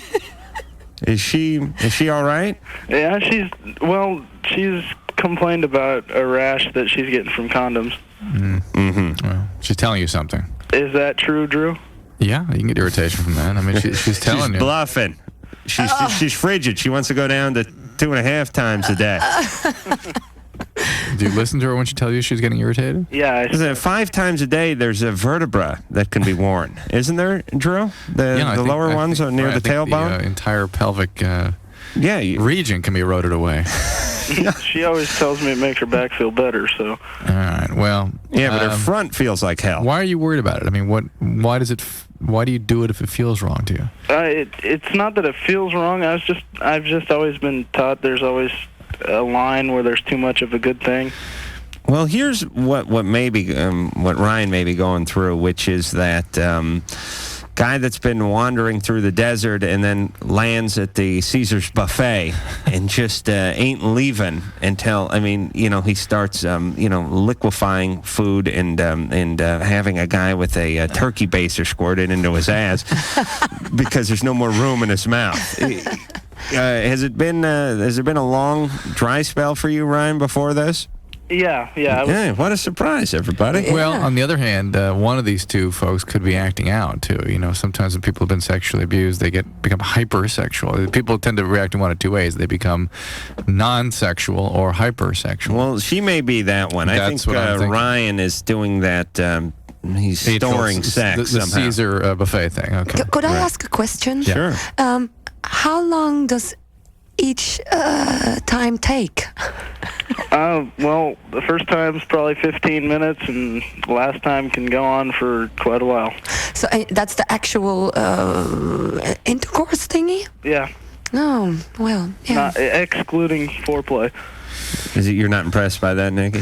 Is she all right? Yeah, she's complained about a rash that she's getting from condoms. Mm-hmm. Well, she's telling you something. Is that true, Drew? Yeah, you can get irritation from that. I mean, she's telling you. She's bluffing. She's frigid. She wants to go down to 2.5 times a day. Do you listen to her when she tells you she's getting irritated? Yeah. 5 times a day, there's a vertebra that can be worn. Isn't there, Drew? The lower ones are near the tailbone? The entire pelvic region can be eroded away. She always tells me it makes her back feel better, so. All right, well. Yeah, but her front feels like hell. Why are you worried about it? I mean, why do you do it if it feels wrong to you? It's not that it feels wrong. I've just always been taught there's always a line where there's too much of a good thing. Well, here's what Ryan may be going through, which is that guy that's been wandering through the desert and then lands at the Caesar's buffet and just ain't leaving until, he starts, liquefying food and having a guy with a turkey baster squirted into his ass because there's no more room in his mouth. Has there been a long dry spell for you, Ryan, before this? Yeah. Hey, what a surprise, everybody. Yeah. Well, on the other hand, one of these two folks could be acting out, too. Sometimes when people have been sexually abused, they become hypersexual. People tend to react in one of two ways. They become non-sexual or hypersexual. Well, she may be that one. I think Ryan is doing that. He's storing sex the somehow. Caesar buffet thing. Okay. Could I ask a question? Sure. How long does each time take? Well, the first time's probably 15 minutes, and the last time can go on for quite a while. So that's the actual intercourse thingy? Yeah. Oh, well, yeah. Not excluding foreplay. You're not impressed by that, Nikki?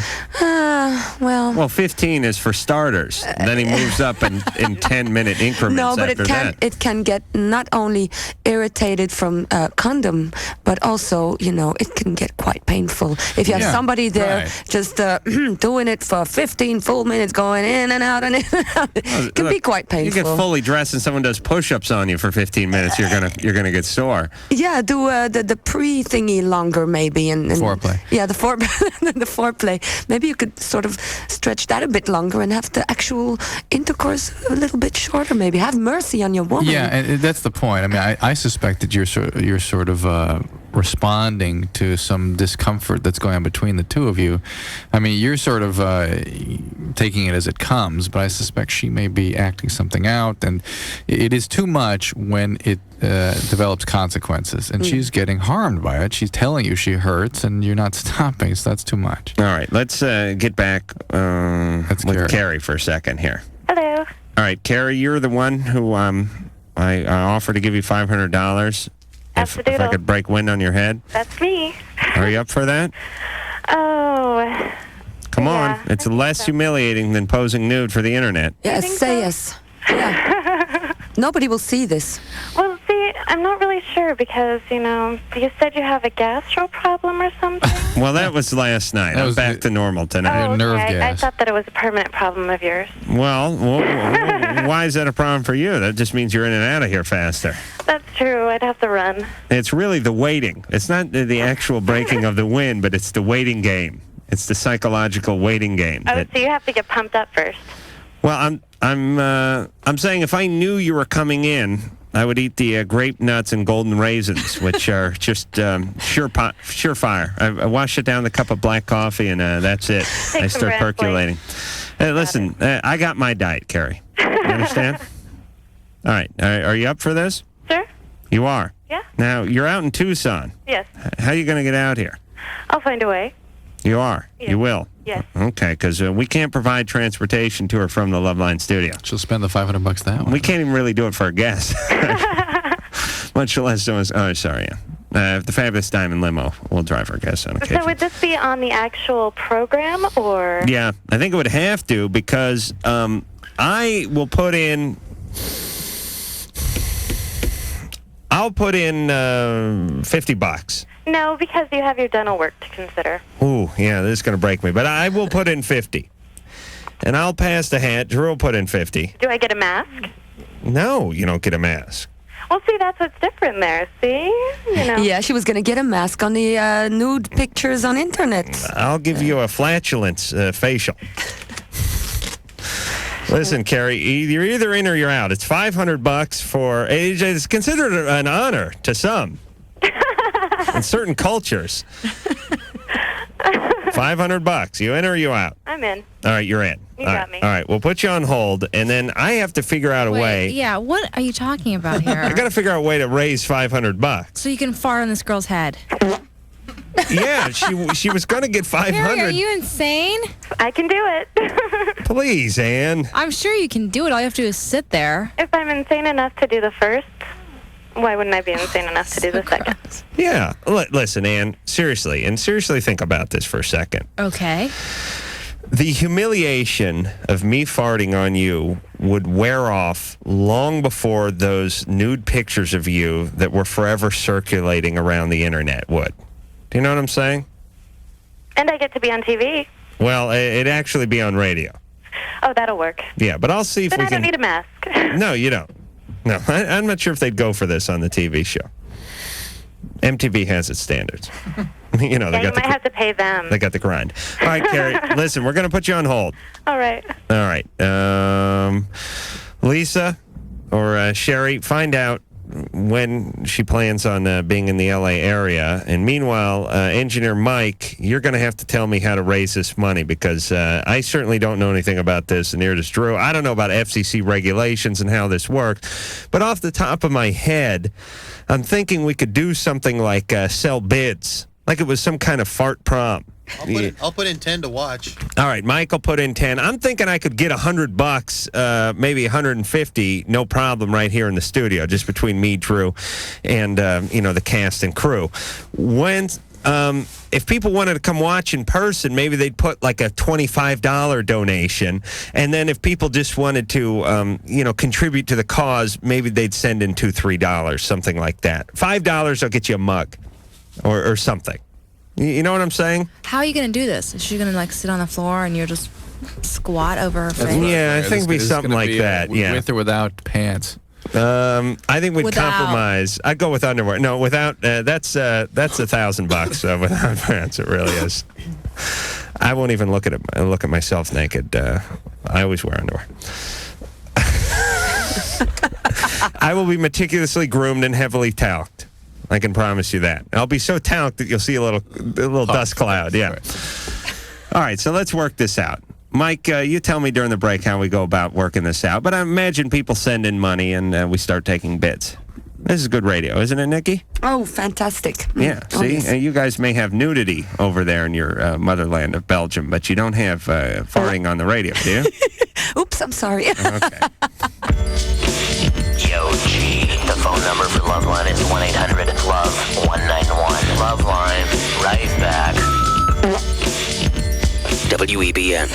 Well, 15 is for starters. Then he moves up in 10-minute increments. No, but it can get not only irritated from condom, but also it can get quite painful if you have somebody there just doing it for 15 full minutes, going in and out and in and out. It can be quite painful. You get fully dressed and someone does push-ups on you for 15 minutes, you're gonna get sore. Yeah, do the pre thingy longer maybe and foreplay. Yeah, the foreplay. Maybe you could sort of stretch that a bit longer and have the actual intercourse a little bit shorter. Maybe have mercy on your woman. Yeah, and that's the point. I mean, I suspect that you're sort of responding to some discomfort that's going on between the two of you. I mean, you're sort of taking it as it comes, but I suspect she may be acting something out, and it is too much when it develops consequences, and she's getting harmed by it. She's telling you she hurts, and you're not stopping, so that's too much. All right, let's get back with Carrie for a second here. Hello. All right, Carrie, you're the one who I offered to give you $500 if I could break wind on your head. That's me. Are you up for that? Oh. Come on. It's less humiliating than posing nude for the internet. Yes, say yes. Yeah. Nobody will see this. Well, see, I'm not really sure because, you said you have a gastro problem or something. Well, that was last night. I'm back to normal tonight. Oh, okay. Nerve gas. I thought that it was a permanent problem of yours. Well, why is that a problem for you? That just means you're in and out of here faster. That's true. I'd have to run. It's really the waiting. It's not the actual breaking of the wind, but it's the waiting game. It's the psychological waiting game. Oh, so you have to get pumped up first. Well, I'm saying if I knew you were coming in, I would eat the grape nuts and golden raisins, which are just surefire. I wash it down with a cup of black coffee, and that's it. I start percolating. Listen, I got my diet, Carrie. You understand? All right. Are you up for this? Sure. You are? Yeah. Now, you're out in Tucson. Yes. How are you going to get out here? I'll find a way. You are? Yes. You will? Yes. Okay, because we can't provide transportation to or from the LoveLine studio. She'll spend the $500 that way. We can't even really do it for a guest. Much less someone's... Oh, sorry. The Fabulous Diamond Limo will drive our guests on occasion. So would this be on the actual program, or...? Yeah, I think it would have to, because I'll I'll put in $50. No, because you have your dental work to consider. Ooh, yeah, this is going to break me. But I will put in 50. And I'll pass the hat. Drew will put in 50. Do I get a mask? No, you don't get a mask. Well, see, that's what's different there. See? You know. Yeah, she was going to get a mask on the nude pictures on internet. I'll give you a flatulence facial. Listen, Carrie, you're either in or you're out. It's $500 for AJ. It's considered an honor to some in certain cultures. $500. You in or you out? I'm in. All right, you're in. You got me. All right, we'll put you on hold, and then I have to figure out a way. Yeah, what are you talking about here? I got to figure out a way to raise $500. So you can fart on this girl's head. Yeah, she was going to get $500. Harry, are you insane? I can do it. Please, Ann. I'm sure you can do it. All you have to do is sit there. If I'm insane enough to do the first, why wouldn't I be insane enough to do the second? Yeah. Listen, Ann, seriously think about this for a second. Okay. The humiliation of me farting on you would wear off long before those nude pictures of you that were forever circulating around the internet would. Do you know what I'm saying? And I get to be on TV. Well, it'd actually be on radio. Oh, that'll work. Yeah, but I'll see if then we I can... don't need a mask. No, you don't. No, I'm not sure if they'd go for this on the TV show. MTV has its standards. You know, Yeah, you might have to pay them. They got the grind. All right, Carrie, listen, we're going to put you on hold. All right. All right. Lisa or Sherry, find out when she plans on being in the L.A. area. And meanwhile, Engineer Mike, you're going to have to tell me how to raise this money because I certainly don't know anything about this, and neither does Drew. I don't know about FCC regulations and how this works. But off the top of my head, I'm thinking we could do something like sell bids, like it was some kind of fart prom. I'll put in 10 to watch. All right, Mike will put in 10. I'm thinking I could get $100, maybe 150, no problem, right here in the studio, just between me, Drew, and the cast and crew. When if people wanted to come watch in person, maybe they'd put like a $25 donation, and then if people just wanted to, contribute to the cause, maybe they'd send in $2-3, something like that. $5 will get you a mug, or something. You know what I'm saying? How are you going to do this? Is she going to sit on the floor and you're just squat over her face? Yeah, I think it'd be something like that. Yeah, with or without pants. I think we'd Without. Compromise. I'd go with underwear. No, without. That's $1,000 without pants. It really is. I won't even look at myself naked. I always wear underwear. I will be meticulously groomed and heavily talked. I can promise you that. I'll be so talked that you'll see a little dust cloud. Yeah. All right, so let's work this out. Mike, you tell me during the break how we go about working this out. But I imagine people send in money and we start taking bids. This is good radio, isn't it, Nikki? Oh, fantastic. Yeah, see? You guys may have nudity over there in your motherland of Belgium, but you don't have farting on the radio, do you? Oops, I'm sorry. Okay. Yo, G. The phone number for LoveLine is 1-800-LOVE-191. LoveLine. Right back. WEBN.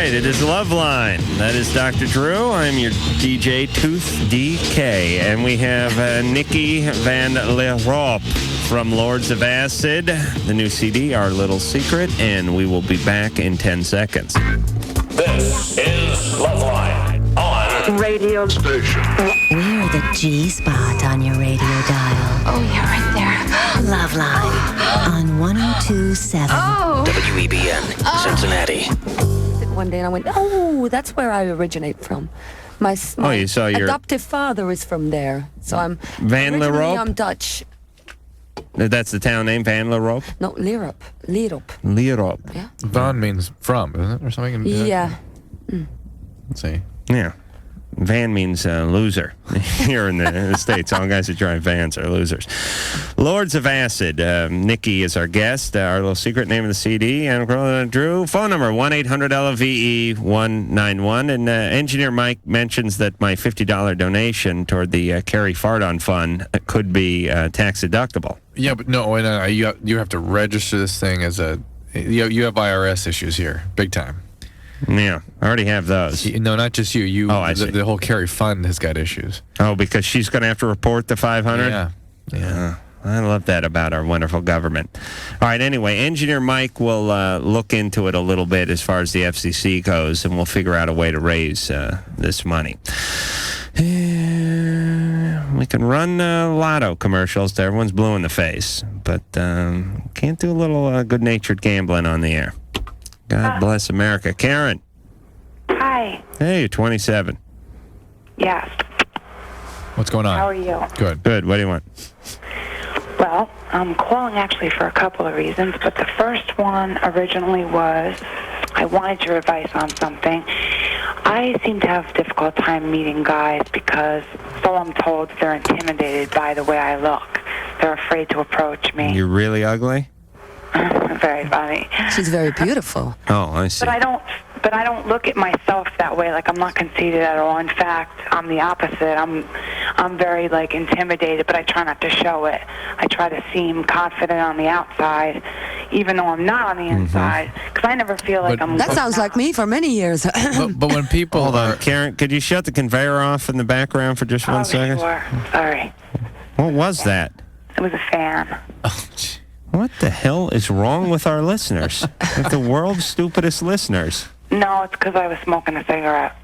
It is LoveLine. That is Dr. Drew. I'm your DJ Tooth DK. And we have Nikkie Van Lierop from Lords of Acid, the new CD, Our Little Secret, and we will be back in 10 seconds. This is LoveLine on Radio Station. We're the G spot on your radio dial. Oh, yeah, right there. LoveLine on 102.7. Oh. WEBN, Cincinnati. One day and I went, oh, that's where I originate from. My you saw your adoptive father is from there. So I'm Van Lierop? I'm Dutch. That's the town name, Van Lierop? No, Lierop. Lierop. Yeah. Van means from, isn't it? Or something? Yeah. Let's see. Yeah. Van means loser here in the States. All guys that drive vans are losers. Lords of Acid. Nikkie is our guest. Our little secret name of the CD. And Drew. Phone number 1-800-LOVE-191. And Engineer Mike mentions that my $50 donation toward the Carry Fart On Fund could be tax deductible. Yeah, but no, you have to register this thing as a. You have IRS issues here, big time. Yeah, I already have those. No, not just you. I see. The whole Carry Fund has got issues. Oh, because she's going to have to report the $500? Yeah. I love that about our wonderful government. All right, anyway, Engineer Mike will look into it a little bit as far as the FCC goes, and we'll figure out a way to raise this money. We can run lotto commercials to everyone's blue in the face, but can't do a little good-natured gambling on the air. God bless America. Karen. Hi. Hey, you're 27. Yes. What's going on? How are you? Good. Good. What do you want? Well, I'm calling actually for a couple of reasons, but the first one originally was I wanted your advice on something. I seem to have a difficult time meeting guys because, so I'm told, they're intimidated by the way I look. They're afraid to approach me. You're really ugly? Very funny. She's very beautiful. Oh, I see. But I don't look at myself that way. Like, I'm not conceited at all. In fact, I'm the opposite. I'm very intimidated, but I try not to show it. I try to seem confident on the outside, even though I'm not on the inside, because I never feel like I'm. That sounds like me for many years. but when people hold on, Karen, could you shut the conveyor off in the background for just 1 second? Sure. Sorry. What was that? It was a fan. What the hell is wrong with our listeners? Like the world's stupidest listeners. No, it's because I was smoking a cigarette.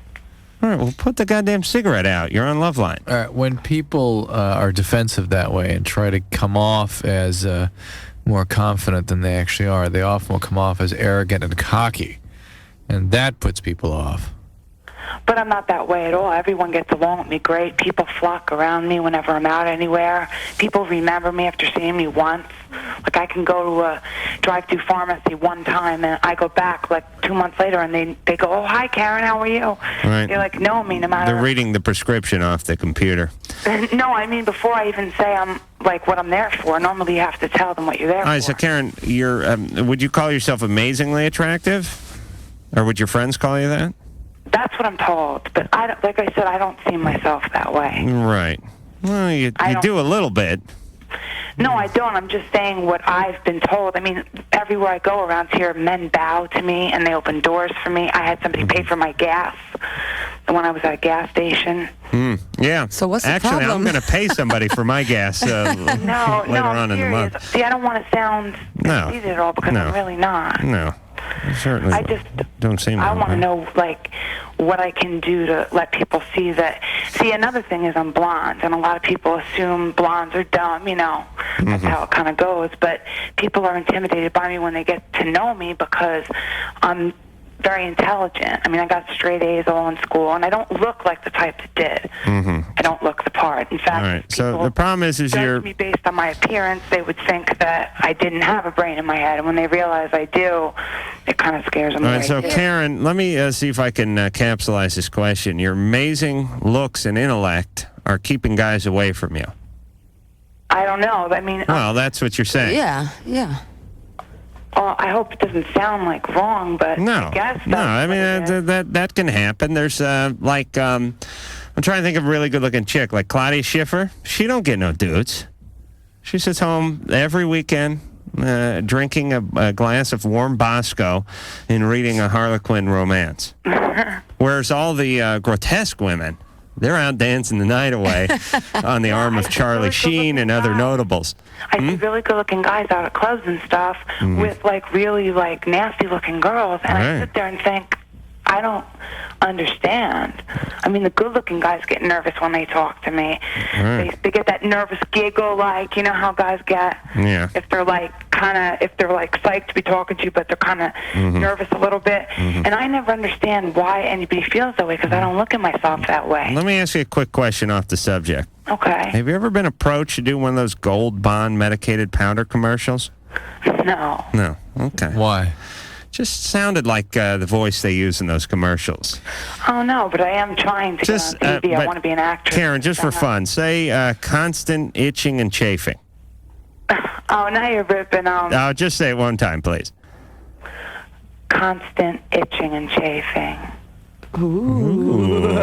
All right, well, put the goddamn cigarette out. You're on LoveLine. All right, when people are defensive that way and try to come off as more confident than they actually are, they often will come off as arrogant and cocky, and that puts people off. But I'm not that way at all. Everyone gets along with me great. People flock around me whenever I'm out anywhere. People remember me after seeing me once. Like, I can go to a drive-through pharmacy one time, and I go back 2 months later, and they go, "Oh, hi, Karen, how are you?" Right. They know me no matter. They're reading the prescription off the computer. No, I mean, before I even say what I'm there for, normally you have to tell them what you're there All right, for. so Karen, would you call yourself amazingly attractive? Or would your friends call you that? That's what I'm told, but like I said, I don't see myself that way. Right. Well, you do a little bit. No, I don't. I'm just saying what I've been told. I mean, everywhere I go around here, men bow to me and they open doors for me. I had somebody pay for my gas when I was at a gas station. Yeah. So what's the Actually, problem? I'm going to pay somebody for my gas later on in the month. See, I don't want to sound conceited at all because I'm really not. No. Certainly. I just don't seem. I want to know what I can do to let people see that. See, another thing is I'm blonde, and a lot of people assume blondes are dumb. That's how it kind of goes. But people are intimidated by me when they get to know me because I'm very intelligent. I mean, I got straight A's all in school, and I don't look like the type that did. I don't look the part. In fact, all right. So the problem is judge me based on my appearance. They would think that I didn't have a brain in my head, and when they realize I do, it kind of scares them. All right. So Karen, let me see if I can capsulize this question. Your amazing looks and intellect are keeping guys away from you. I don't know. I mean, well, that's what you're saying. Yeah. Well, I hope it doesn't sound wrong, but I guess no. I mean that can happen. There's I'm trying to think of a really good-looking chick like Claudia Schiffer. She don't get no dudes. She sits home every weekend, drinking a glass of warm Bosco and reading a Harlequin romance. Whereas all the grotesque women, they're out dancing the night away on the arm of Charlie Sheen and other notables. I see really good-looking guys out at clubs and stuff with really nasty-looking girls, and I sit there and think, I don't understand. I mean, the good-looking guys get nervous when they talk to me. They get that nervous giggle, you know how guys get. Yeah. If they're psyched to be talking to you, but they're kind of nervous a little bit. And I never understand why anybody feels that way because I don't look at myself that way. Let me ask you a quick question off the subject. Okay. Have you ever been approached to do one of those Gold Bond medicated powder commercials? No. No. Okay. Why? just sounded like the voice they use in those commercials. Oh, no, but I am trying to get on TV. I want to be an actress. Karen, just for fun, say constant itching and chafing. Oh, now you're ripping. Oh, just say it one time, please. Constant itching and chafing. Ooh.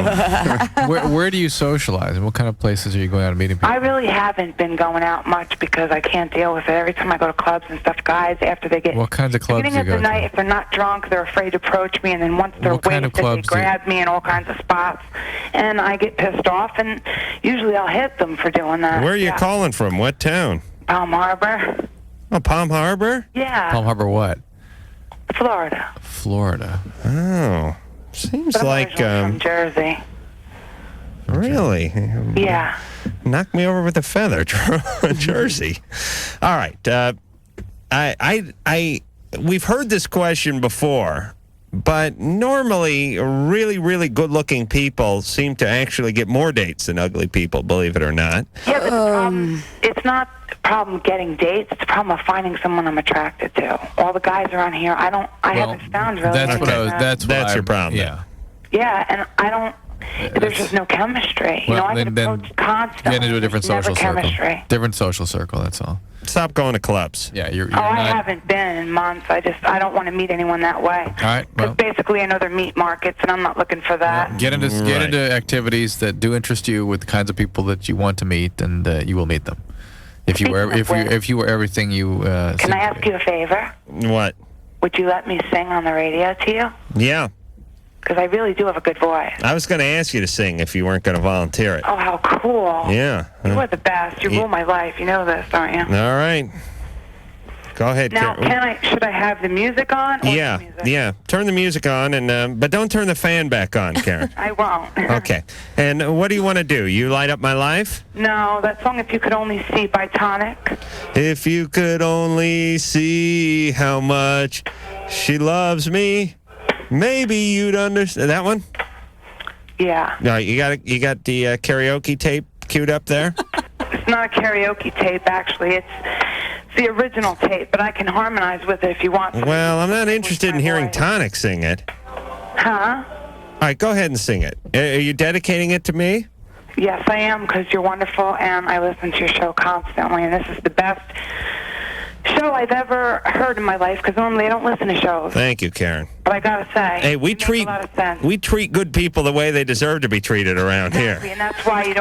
Where do you socialize? And what kind of places are you going out and meeting people? I really haven't been going out much because I can't deal with it. Every time I go to clubs and stuff, guys, after they get... What kinds of clubs do you go to? Beginning of the night, if they're not drunk, they're afraid to approach me, and then once they're wasted, they grab me in all kinds of spots, and I get pissed off, and usually I'll hit them for doing that. Where are you calling from? What town? Palm Harbor. Oh, Palm Harbor? Yeah. Palm Harbor what? Florida. Florida. Oh. Seems but I'm like from Jersey. Really? Yeah. Knock me over with a feather, Jersey. All right. We've heard this question before, but normally really, really good-looking people seem to actually get more dates than ugly people, believe it or not. Yeah, but the problem, it's not a problem getting dates. It's a problem of finding someone I'm attracted to. All the guys around here, I haven't found really. That's your problem. Yeah. Yeah, and I don't. There's just no chemistry. Well, I get approached constantly. Get into a different social chemistry. circle. Different social circle. That's all. Stop going to clubs. Yeah, you're I not... haven't been in months. I don't want to meet anyone that way. All right. Well, it's basically another meat markets, and I'm not looking for that. Get into activities that do interest you with the kinds of people that you want to meet, and you will meet them. If you were everything you. Can I ask you a favor? What? Would you let me sing on the radio to you? Yeah. Because I really do have a good voice. I was going to ask you to sing if you weren't going to volunteer it. Oh, how cool. Yeah. You are the best. You rule my life. You know this, don't you? All right. Go ahead, now, Karen. should I have the music on? Or yeah, the music? yeah. Turn the music on, and but don't turn the fan back on, Karen. I won't. Okay. And what do you want to do? You light up my life? No, that song, If You Could Only See by Tonic. If you could only see how much she loves me, maybe you'd understand. That one? Yeah. No, you got the karaoke tape queued up there? It's not a karaoke tape, actually. It's the original tape, but I can harmonize with it if you want. Well, I'm not interested in hearing Tonic sing it. Huh? All right, go ahead and sing it. Are you dedicating it to me? Yes, I am, because you're wonderful, and I listen to your show constantly, and this is the best show I've ever heard in my life, because normally I don't listen to shows. Thank you, Karen. But I gotta say, hey, we treat good people the way they deserve to be treated around here. And that's why you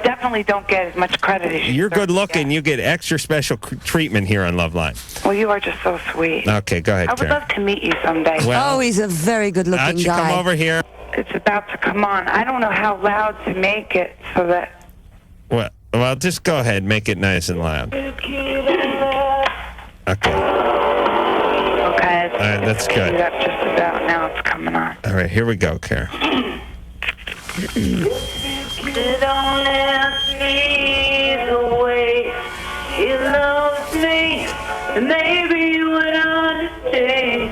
definitely don't get as much credit as you're good looking. You get extra special treatment here on LoveLine. Well, you are just so sweet. Okay, go ahead, I would Karen. love to meet you someday. Well, he's a very good-looking guy. Why don't you come over here? It's about to come on. I don't know how loud to make it so that... Well, just go ahead. Make it nice and loud. Okay. Okay. All right, that's good. Up just about now. It's coming on. All right, here we go, Karen. Could only see the way he loves me, and maybe you would understand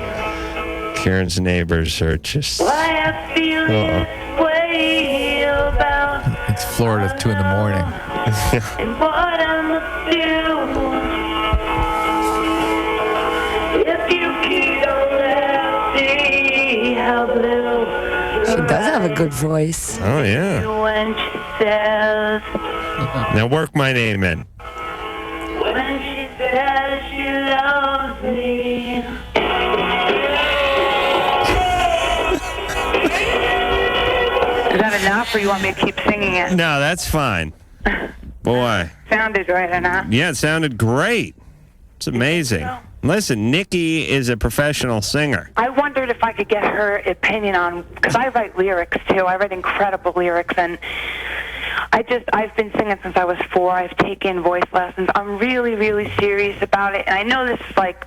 Karen's neighbors are just... why I feel this way about It's Florida, 2 in the morning. and what I must do. If you could only see how blue She does have a good voice. Oh, yeah. when she says, Now work my name in. when she says she loves me. Is that enough, or you want me to keep singing it? No, that's fine. Boy. Sounded right or not? Yeah, it sounded great. It's amazing. Listen, Nikkie is a professional singer. I wondered if I could get her opinion on, because I write lyrics too. I write incredible lyrics, and I've been singing since I was 4. I've taken voice lessons. I'm really, really serious about it, and I know this is like,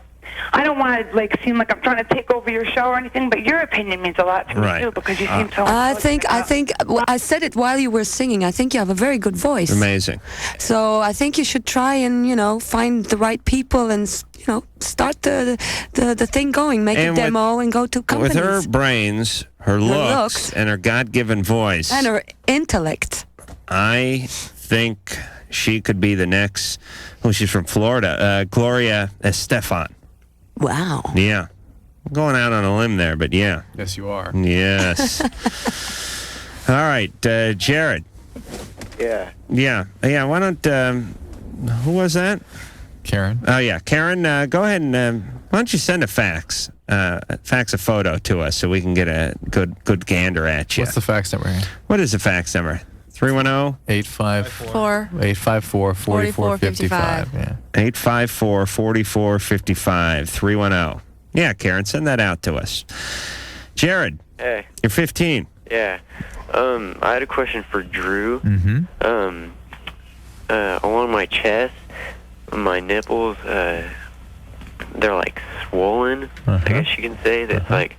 I don't want to seem like I'm trying to take over your show or anything, but your opinion means a lot to me too, because you seem so. I think I said it while you were singing. I think you have a very good voice. Amazing. So I think you should try and find the right people and start the thing going, make a demo and go to companies. With her brains, her looks, and her God-given voice, and her intellect, I think she could be the next. She's from Florida. Gloria Estefan. Wow. Yeah. going out on a limb there, but yeah. Yes, you are. Yes. All right, Jared. Yeah. Yeah. Why don't? Who was that? Karen. Oh yeah, Karen. Go ahead and why don't you send a fax a photo to us so we can get a good gander at you. What's the fax number here? What is the fax number? 310-854-4455. Yeah. 854-4455. 310. Yeah, Karen, send that out to us. Jared. Hey. You're 15. Yeah. I had a question for Drew. Mm-hmm. Along my chest, my nipples, they're like swollen. I guess you can say that's like.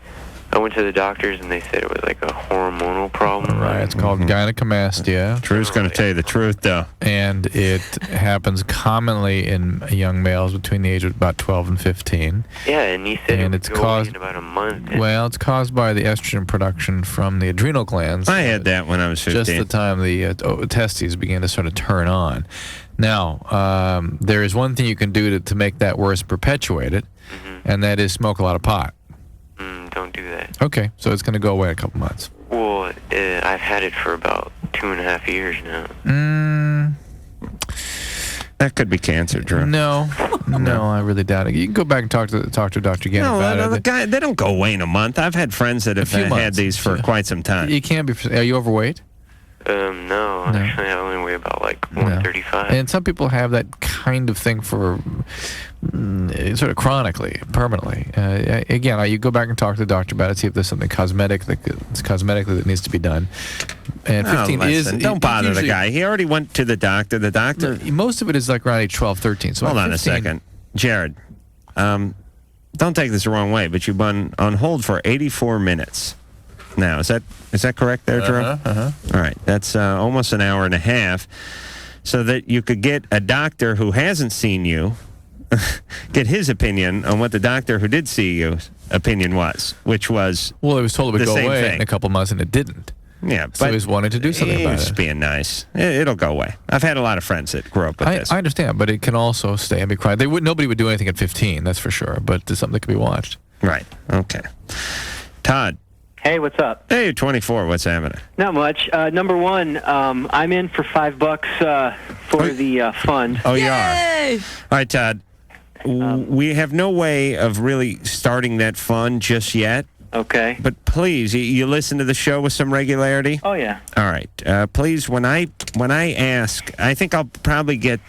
I went to the doctors and they said it was like a hormonal problem. Right, it's called gynecomastia. Drew's going to tell you the truth, though. And it happens commonly in young males between the age of about 12 and 15. Yeah, and he said and it it's would go caused away in about a month. Well, it's caused by the estrogen production from the adrenal glands. I had that when I was 15. Just the time the testes began to sort of turn on. Now, there is one thing you can do to make that worse, perpetuate it, and that is smoke a lot of pot. Don't do that. Okay, so it's going to go away in a couple months. Well, I've had it for about 2.5 years now. That could be cancer, Drew. No, I really doubt it. You can go back and talk to Dr. again about it. They don't go away in a month. I've had friends that have had these for quite some time. You can't be. Are you overweight? No. Actually, I only weigh about like 135. And some people have that kind of thing for sort of chronically, permanently. Again, you go back and talk to the doctor about it, see if there's something cosmetically that needs to be done. And 15 don't bother the guy. He already went to the doctor. The doctor. Most of it is like around age 12, 13. So hold on a second, Jared. Don't take this the wrong way, but you've been on hold for 84 minutes. Now, is that correct there, Drew? All right, that's almost an hour and a half, so that you could get a doctor who hasn't seen you, get his opinion on what the doctor who did see you's opinion was, which was it was told it would the go same away thing. in a couple months, and it didn't. Yeah, so but he was wanting to do something about it. Just being nice. It'll go away. I've had a lot of friends that grew up with this. I understand, but it can also stay and be chronic. Nobody would do anything at 15, that's for sure, but it's something that can be watched. Right, okay. Todd. Hey, what's up? Hey, you're 24. What's happening? Not much. Number one, I'm in for $5 for the fund. Oh, you are? All right, Todd. We have no way of really starting that fund just yet. Okay. But please, you listen to the show with some regularity? Oh, yeah. All right. Please, when I ask, I think I'll probably get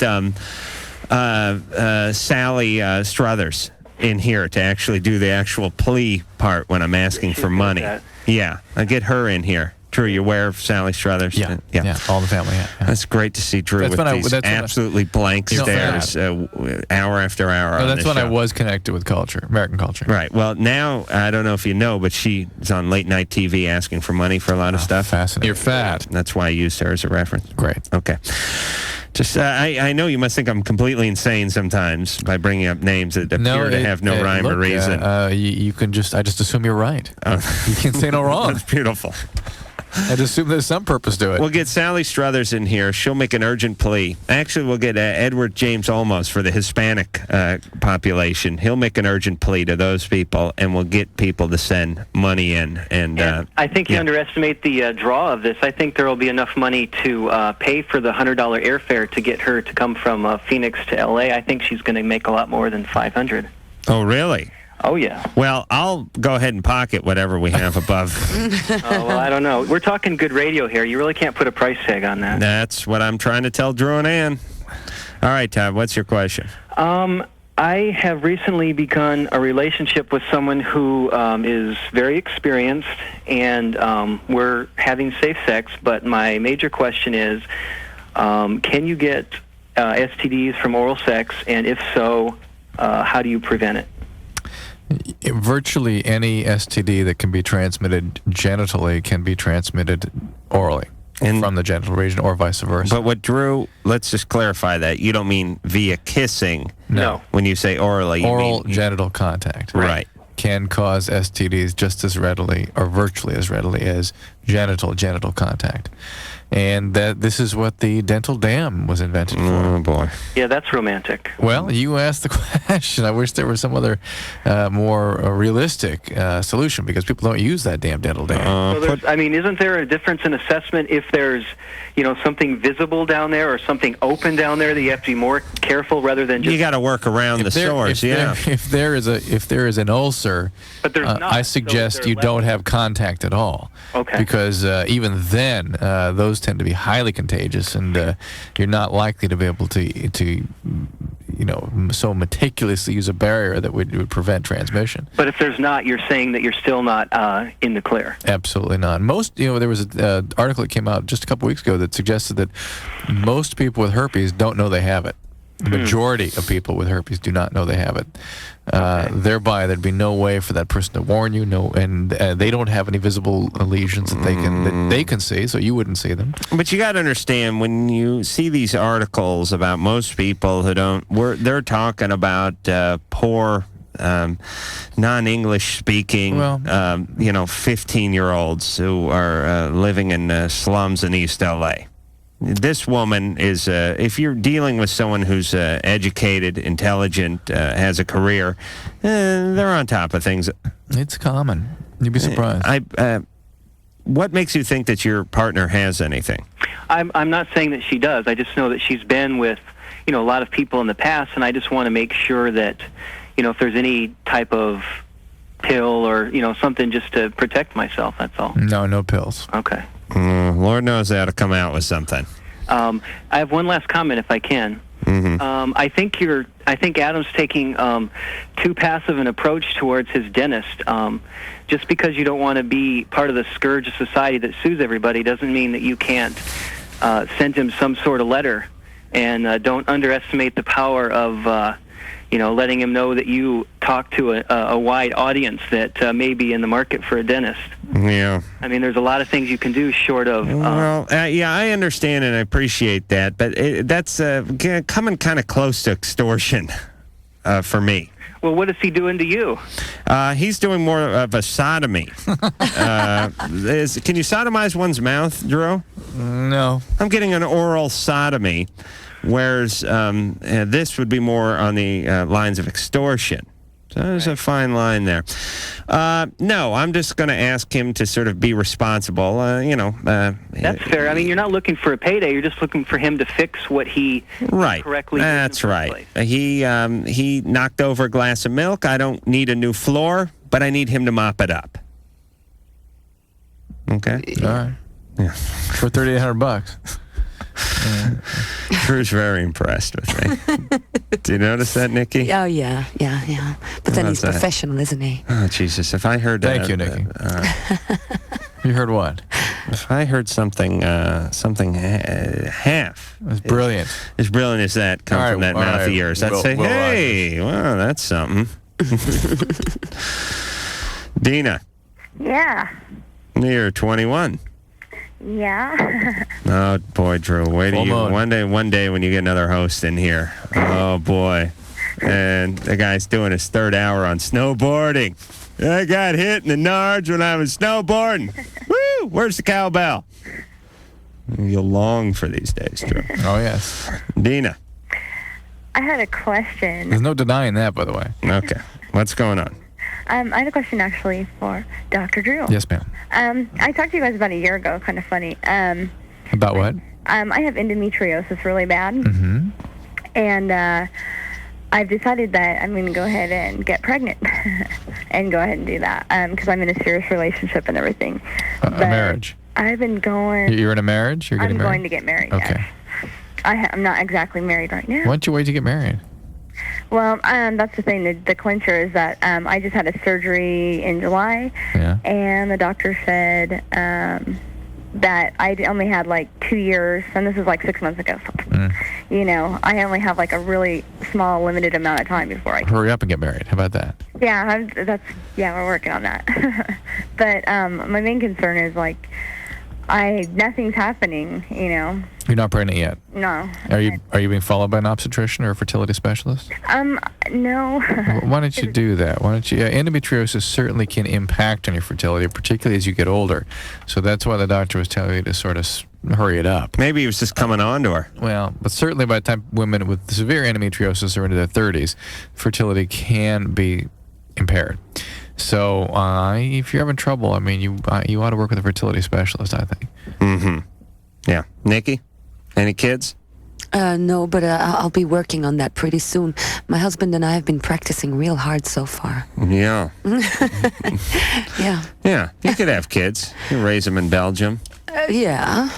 Sally Struthers in here to actually do the actual plea part when I'm asking for money. Yeah, I'll get her in here. Drew, you aware of Sally Struthers? Yeah, all the family, yeah. That's great to see Drew with these absolutely blank stares hour after hour. That's when I was connected with culture, American culture. Right. Well, now, I don't know if you know, but she's on late night TV asking for money for a lot of stuff. Fascinating. You're fat. That's why I used her as a reference. Great. Okay. Just, I know you must think I'm completely insane sometimes by bringing up names that appear to have no rhyme or reason. You can I just assume you're right. You can say no wrong. That's beautiful. I just assume there's some purpose to it. We'll get Sally Struthers in here. She'll make an urgent plea. Actually, we'll get Edward James Olmos for the Hispanic population. He'll make an urgent plea to those people, and we'll get people to send money in. And I think you underestimate the draw of this. I think there will be enough money to pay for the $100 airfare to get her to come from Phoenix to L.A. I think she's going to make a lot more than $500. Oh, really? Oh, yeah. Well, I'll go ahead and pocket whatever we have above. Well, I don't know. We're talking good radio here. You really can't put a price tag on that. That's what I'm trying to tell Drew and Ann. All right, Todd, what's your question? I have recently begun a relationship with someone who is very experienced, and we're having safe sex, but my major question is, can you get STDs from oral sex, and if so, how do you prevent it? Virtually any STD that can be transmitted genitally can be transmitted orally from the genital region or vice versa. But what Drew, let's just clarify that. You don't mean via kissing. No. When you say orally, oral genital contact. Right. Can cause STDs just as readily or virtually as readily as genital contact. And that this is what the dental dam was invented for. Oh, boy. Yeah, that's romantic. Well, you asked the question. I wish there was some other more realistic solution, because people don't use that damn dental dam. So I mean, isn't there a difference in assessment if there's, something visible down there or something open down there that you have to be more careful rather than just... You got to work around the source, If there is an ulcer, but there's not, I suggest you don't have contact at all. Okay. Because even then, those tend to be highly contagious, and you're not likely to be able to so meticulously use a barrier that would prevent transmission. But if there's not, you're saying that you're still not in the clear. Absolutely not. Most, there was an article that came out just a couple weeks ago that suggested that most people with herpes don't know they have it. The majority of people with herpes do not know they have it. Thereby, there'd be no way for that person to warn you. And they don't have any visible lesions that they can see, so you wouldn't see them. But you got to understand, when you see these articles about most people who they're talking about poor, non-English speaking, 15-year-olds who are living in slums in East L.A. This woman is, if you're dealing with someone who's educated, intelligent, has a career, they're on top of things. It's common. You'd be surprised. What makes you think that your partner has anything? I'm not saying that she does. I just know that she's been with, a lot of people in the past, and I just want to make sure that, if there's any type of pill or, something just to protect myself, that's all. No pills. Okay. Lord knows how to come out with something. I have one last comment, if I can. Mm-hmm. I think Adam's taking too passive an approach towards his dentist. Just because you don't want to be part of the scourge of society that sues everybody doesn't mean that you can't send him some sort of letter. And don't underestimate the power of letting him know that you talk to a wide audience that may be in the market for a dentist. Yeah. I mean, there's a lot of things you can do short of... I understand and I appreciate that, but that's coming kind of close to extortion for me. Well, what is he doing to you? He's doing more of a sodomy. Can you sodomize one's mouth, Drew? No. I'm getting an oral sodomy, whereas this would be more on the lines of extortion. So there's a fine line there. No, I'm just going to ask him to sort of be responsible. That's fair. I mean, you're not looking for a payday. You're just looking for him to fix what he correctly did. That's right. He knocked over a glass of milk. I don't need a new floor, but I need him to mop it up. Okay? All right. Yeah. For $3,800. Drew's very impressed with me. Do you notice that, Nikki? Oh, yeah. But then he's professional, isn't he? Oh, Jesus. If I heard... Thank you, Nikki. You heard what? If I heard something half... It's brilliant. As brilliant as that come from that mouth of yours, I'd say, hey, well, that's something. Dina. Yeah. You're 21. Yeah. Oh boy, Drew, wait till you one day when you get another host in here. Oh boy, and the guy's doing his third hour on snowboarding. I got hit in the nards when I was snowboarding. Woo! Where's the cowbell? You'll long for these days, Drew. Oh yes. Dina. I had a question. There's no denying that, by the way. Okay, what's going on? I had a question actually for Dr. Drew. Yes, ma'am. I talked to you guys about a year ago, kind of funny. About what? I have endometriosis really bad. Mm-hmm. And I've decided that I'm going to go ahead and get pregnant and go ahead and do that because I'm in a serious relationship and everything. A marriage? I've been going... You're in a marriage? You're getting married? I'm going to get married, Okay. Yes. I'm not exactly married right now. Why don't you wait to get married? Well, that's the thing. The clincher is that I just had a surgery in July, and the doctor said that I only had like 2 years, and this was like 6 months ago. So, I only have like a really small, limited amount of time before I can. Hurry up and get married. How about that? Yeah, we're working on that. But my main concern is like nothing's happening, you know. You're not pregnant yet. No. Are you being followed by an obstetrician or a fertility specialist? No. Why don't you do that? Why don't you? Endometriosis certainly can impact on your fertility, particularly as you get older. So that's why the doctor was telling you to sort of hurry it up. Maybe he was just coming on to her. Well, but certainly by the time women with severe endometriosis are into their 30s, fertility can be impaired. So if you're having trouble, I mean, you ought to work with a fertility specialist, I think. Mm-hmm. Yeah. Nikki, any kids? No, but I'll be working on that pretty soon. My husband and I have been practicing real hard so far. Yeah. Yeah. Yeah, you could have kids. You raise them in Belgium. Yeah.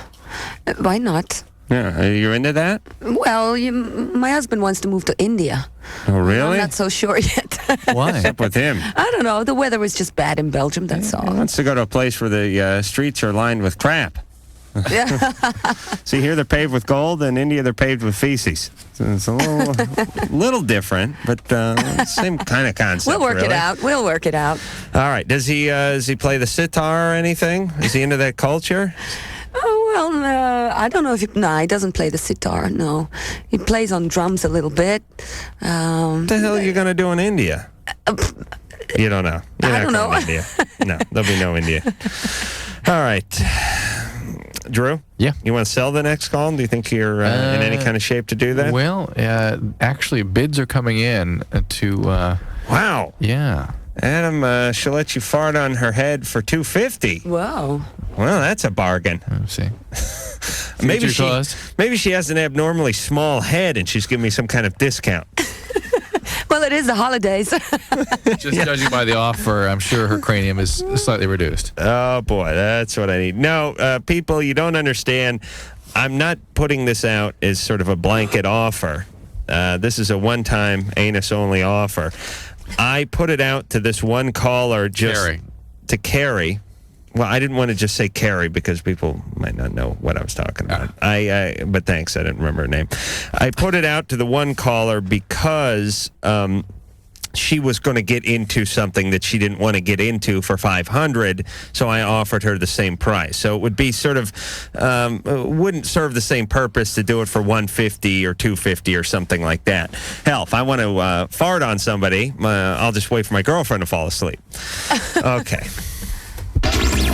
Why not? Yeah, are you into that? Well, my husband wants to move to India. Oh, really? I'm not so sure yet. Why? What's up with him? I don't know. The weather was just bad in Belgium, that's all. He wants to go to a place where the streets are lined with crap. Yeah. See, here they're paved with gold, and in India they're paved with feces. So it's a little different, but same kind of concept. We'll work really. it out. We'll work it out. All right. Does he play the sitar or anything? Is he into that culture? Oh, well, I don't know if he doesn't play the sitar, no. He plays on drums a little bit. What the hell are you going to do in India? You don't know. You're I not don't know. going to India. No, there'll be no India. All right. Drew? Yeah. You want to sell the next column? Do you think you're in any kind of shape to do that? Well, actually, bids are coming in to... Wow. Yeah. Adam, she'll let you fart on her head for $250. Wow. Well, that's a bargain. Let's see. maybe she has an abnormally small head and she's giving me some kind of discount. Well, it is the holidays. Just judging by the offer, I'm sure her cranium is slightly reduced. Oh, boy, that's what I need. No, people, you don't understand. I'm not putting this out as sort of a blanket offer. This is a one-time anus-only offer. I put it out to this one caller to Carrie. Well, I didn't want to just say Carrie because people might not know what I was talking about. But thanks, I didn't remember her name. I put it out to the one caller because she was going to get into something that she didn't want to get into for $500, so I offered her the same price. So it would be sort of wouldn't serve the same purpose to do it for $150 or $250 or something like that. Hell, if I want to fart on somebody, I'll just wait for my girlfriend to fall asleep. Okay.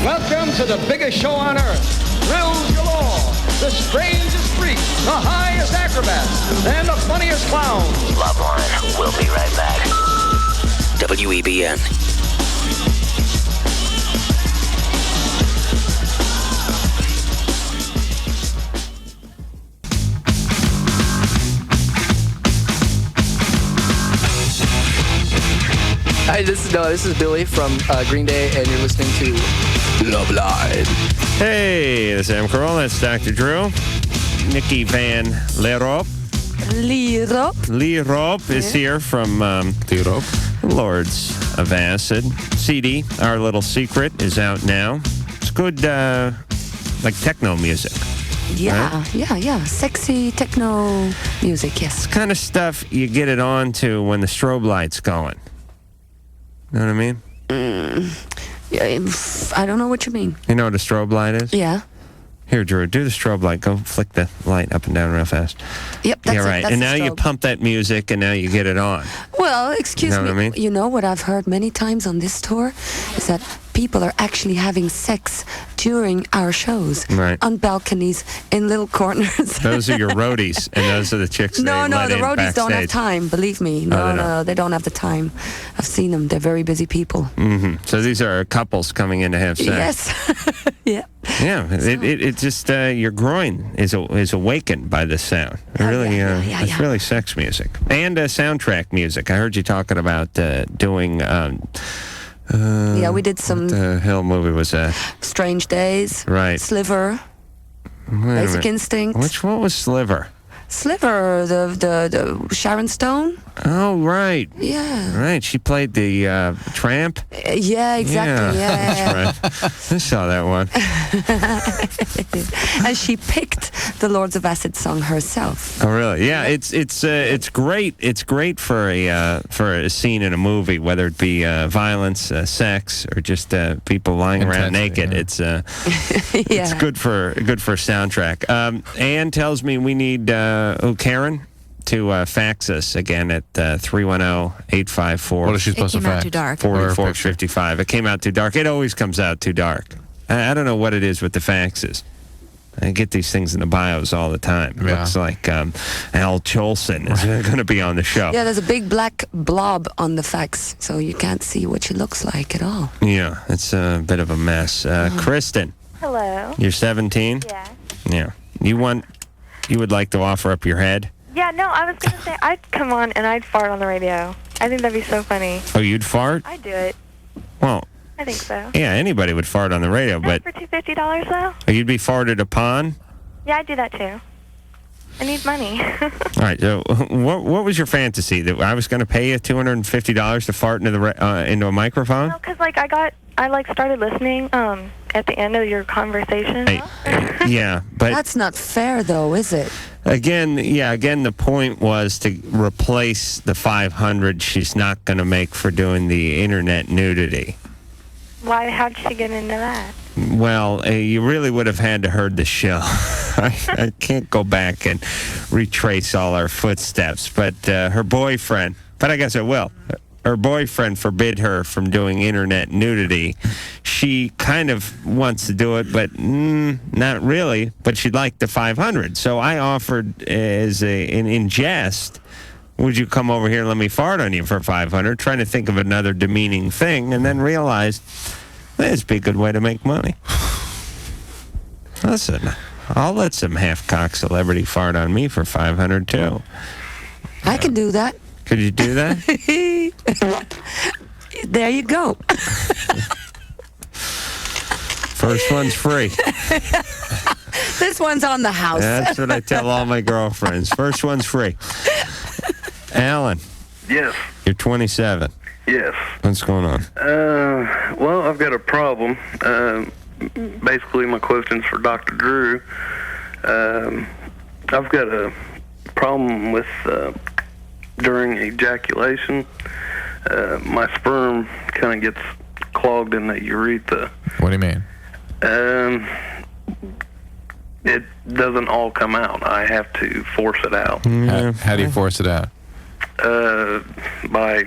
Welcome to the biggest show on earth. Thrills galore. The strangest freaks. The highest acrobats. And the funniest clowns. LoveLine. We'll be right back. WEBN. Hi, this is Billy from Green Day, and you're listening to LoveLine. Hey, this is Adam Carolla. That's Dr. Drew. Nikkie Van Lierop. Lierop is here from Lords of Acid. CD, Our Little Secret, is out now. It's good, like techno music. Yeah, right? yeah. Sexy techno music, yes. It's kind of stuff you get it on to when the strobe light's going. You know what I mean? Yeah, I don't know what you mean. You know what a strobe light is? Yeah. Here, Drew, do the strobe light. Go flick the light up and down real fast. Yep, that's yeah, right. it. That's and now the you strobe. pump that music, and now you get it on. Well, excuse You know me. what I mean? You know what I've heard many times on this tour is that people are actually having sex during our shows. Right. On balconies, in little corners. Those are your roadies, and those are the chicks No, they let the in roadies don't have backstage. time, believe me. Oh, No, they don't. they don't have the time. I've seen them. They're very busy people. Mm-hmm. So these are couples coming in to have sex. Yes. Yeah. Yeah, it just your groin is awakened by this sound. It's really sex music and soundtrack music. I heard you talking about doing. Yeah, we did some. What the hell movie was that? Strange Days. Right. Sliver. Wait a Basic minute. Instinct. What was Sliver? Sliver, the Sharon Stone. Oh, right. Yeah. Right. She played the tramp. Yeah, exactly. Yeah. That's right. I saw that one. And she picked the Lords of Acid song herself. Oh, really? Yeah. It's great. It's great for a scene in a movie, whether it be violence, sex, or just people lying around naked. Yeah. It's good for a soundtrack. Ann tells me we need Karen to fax us again at 310-854. What is she supposed to fax? Too dark. 4455. It came out too dark. It always comes out too dark. I don't know what it is with the faxes. I get these things in the bios all the time. It looks like Al Cholson is going to be on the show. Yeah, there's a big black blob on the fax, so you can't see what she looks like at all. Yeah, it's a bit of a mess. Kristen. Hello. You're 17? Yeah. Yeah. You would like to offer up your head? Yeah, no, I was going to say I'd come on and I'd fart on the radio. I think that'd be so funny. Oh, you'd fart? I'd do it. Well, I think so. yeah, anybody would fart on the radio, but For $250 though? you'd be farted upon? Yeah, I'd do that too. I need money. All right, so what was your fantasy? That I was going to pay you $250 to fart into a microphone? No, because I started listening at the end of your conversation. Yeah, but That's not fair, though, is it? Again, the point was to replace the $500 she's not going to make for doing the internet nudity. Why? How'd she get into that? Well, you really would have had to heard the show. I can't go back and retrace all our footsteps, but her boyfriend, but I guess I will. Her boyfriend forbid her from doing internet nudity. She kind of wants to do it, but not really. But she'd like the $500. So I offered in jest, would you come over here and let me fart on you for $500? Trying to think of another demeaning thing, and then realized this would be a good way to make money. Listen, I'll let some half-cock celebrity fart on me for $500 too. I can do that. Could you do that? There you go. First one's free. This one's on the house. That's what I tell all my girlfriends. First one's free. Alan. Yes. You're 27. Yes. What's going on? Well, I've got a problem. Basically, my question's for Dr. Drew. I've got a problem with during ejaculation. My sperm kind of gets clogged in the urethra. What do you mean? It doesn't all come out. I have to force it out. How do you force it out? By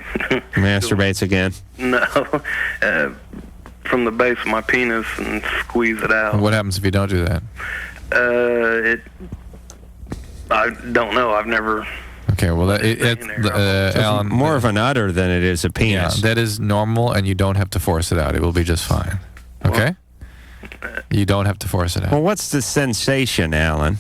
masturbates again. No, from the base of my penis and squeeze it out. What happens if you don't do that? I don't know. I've never. Okay, well, Alan, more of an udder than it is a penis. Yeah, that is normal, and you don't have to force it out. It will be just fine. Okay? You don't have to force it out. Well, what's the sensation, Alan?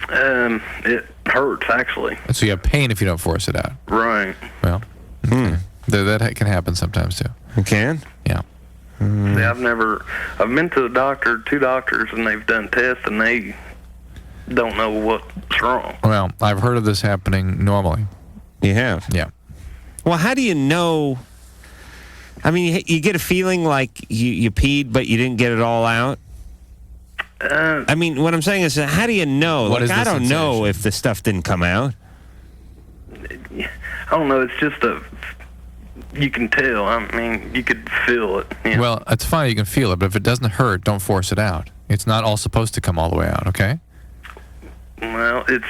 It hurts, actually. So you have pain if you don't force it out. Right. Well, that can happen sometimes, too. It can? Yeah. Yeah, I've been to the doctor, 2 doctors, and they've done tests, and they don't know what's wrong. Well, I've heard of this happening normally. You have? Yeah. Well, how do you know? I mean, you get a feeling like you peed, but you didn't get it all out? I mean, what I'm saying is, how do you know? What is the I don't know if the stuff didn't come out. I don't know. It's just you can tell. I mean, you could feel it. You know? Well, it's fine. You can feel it, but if it doesn't hurt, don't force it out. It's not all supposed to come all the way out, okay? Well, it's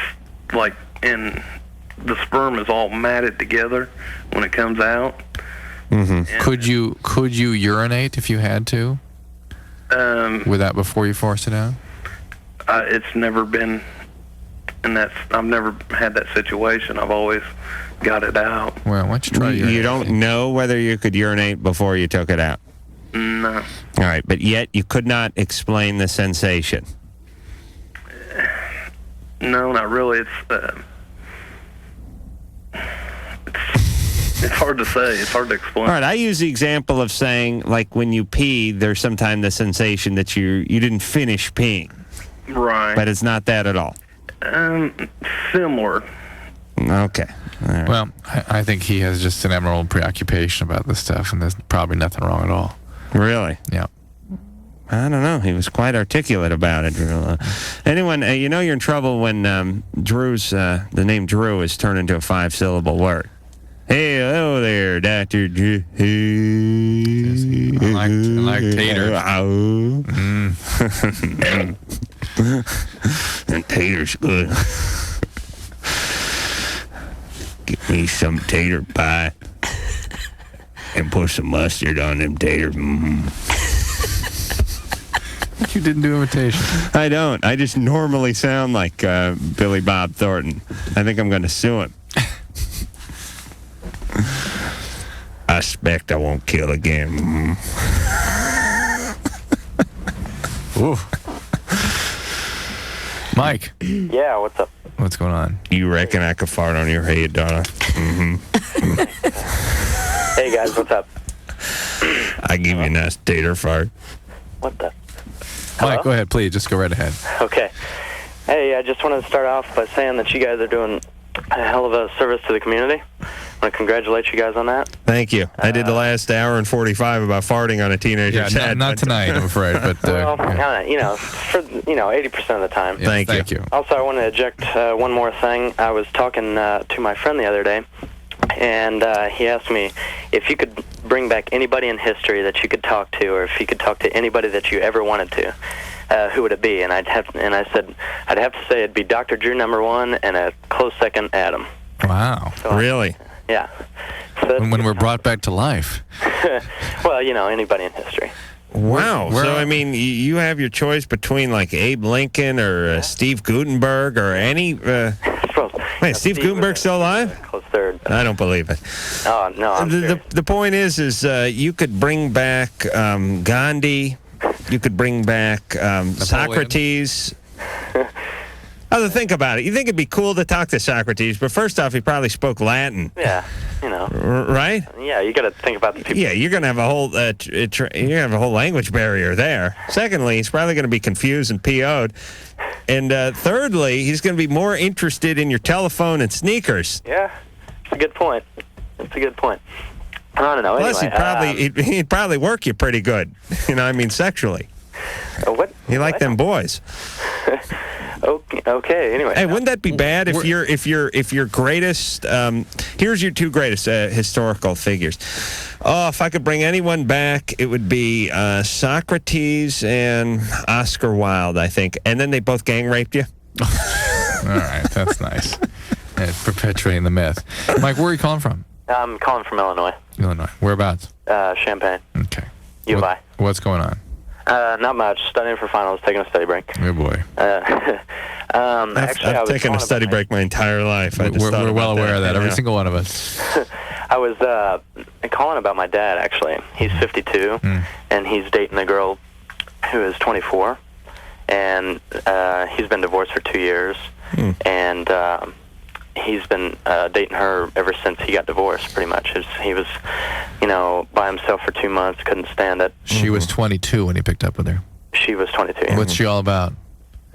like the sperm is all matted together when it comes out. Mm-hmm. Could you urinate if you had to? Before you force it out? It's never been, I've never had that situation. I've always got it out. Well, why don't you try urinating? You don't know whether you could urinate before you took it out? No. All right, but yet you could not explain the sensation. No, not really. It's hard to say. It's hard to explain. All right, I use the example of saying, like, when you pee, there's sometimes the sensation that you didn't finish peeing. Right. But it's not that at all. Similar. Okay. Right. Well, I think he has just an emerald preoccupation about this stuff, and there's probably nothing wrong at all. Really? Yeah. I don't know. He was quite articulate about it. Anyone, you know you're in trouble when the name Drew is turned into a 5-syllable word. Hey, hello there, Dr. Drew. I like tater. And tater's good. Get me some tater pie and put some mustard on them taters. But you didn't do imitation. I don't. I just normally sound like Billy Bob Thornton. I think I'm going to sue him. I expect I won't kill again. Ooh. Mike. Yeah, what's up? What's going on? You reckon I could fart on your head, Donna? Hey, guys, what's up? I give you a nice tater fart. What the? Mike, go ahead, please. Just go right ahead. Okay. Hey, I just wanted to start off by saying that you guys are doing a hell of a service to the community. I want to congratulate you guys on that. Thank you. I did the last hour and 45 about farting on a teenager's head. Not tonight, I'm afraid. But well, for 80% of the time. Yeah, thank you. Also, I want to eject one more thing. I was talking to my friend the other day, and he asked me if you could bring back anybody in history that you could talk to, or if you could talk to anybody that you ever wanted to. Who would it be? And I said I'd have to say it'd be Dr. Drew #1, and a close second, Adam. Wow. So, really? Yeah. So when we're brought back to life. Well, anybody in history. Wow. So, I mean, you have your choice between, like, Abe Lincoln or Steve Gutenberg or any... Wait, Steve Gutenberg's still alive? Close third. I don't believe it. Oh, no, I'm serious. The point is you could bring back Gandhi. You could bring back Socrates. Think about it. You think it'd be cool to talk to Socrates, but first off, he probably spoke Latin. Yeah, right? Yeah, you got to think about the people. Yeah, you're gonna have a whole language barrier there. Secondly, he's probably gonna be confused and PO'd, and thirdly, he's gonna be more interested in your telephone and sneakers. Yeah, it's a good point. I don't know. Plus, anyway, he'd probably work you pretty good. Sexually. What? He liked them boys. Okay. Anyway. Hey, wouldn't that be bad if your greatest? Here's your two greatest historical figures. Oh, if I could bring anyone back, it would be Socrates and Oscar Wilde, I think. And then they both gang raped you. All right, that's nice. Perpetuating the myth. Mike, where are you calling from? I'm calling from Illinois. Illinois. Whereabouts? Champaign. Okay. U of I. What's going on? Not much. Studying for finals, taking a study break. Oh, boy. I've taken a study break my entire life. We're well aware of that. Every single one of us. I was calling about my dad, actually. He's 52, and he's dating a girl who is 24. And he's been divorced for 2 years. And he's been dating her ever since he got divorced, pretty much. He was, by himself for 2 months, couldn't stand it. She was 22 when he picked up with her. She was 22. Yeah. What's she all about?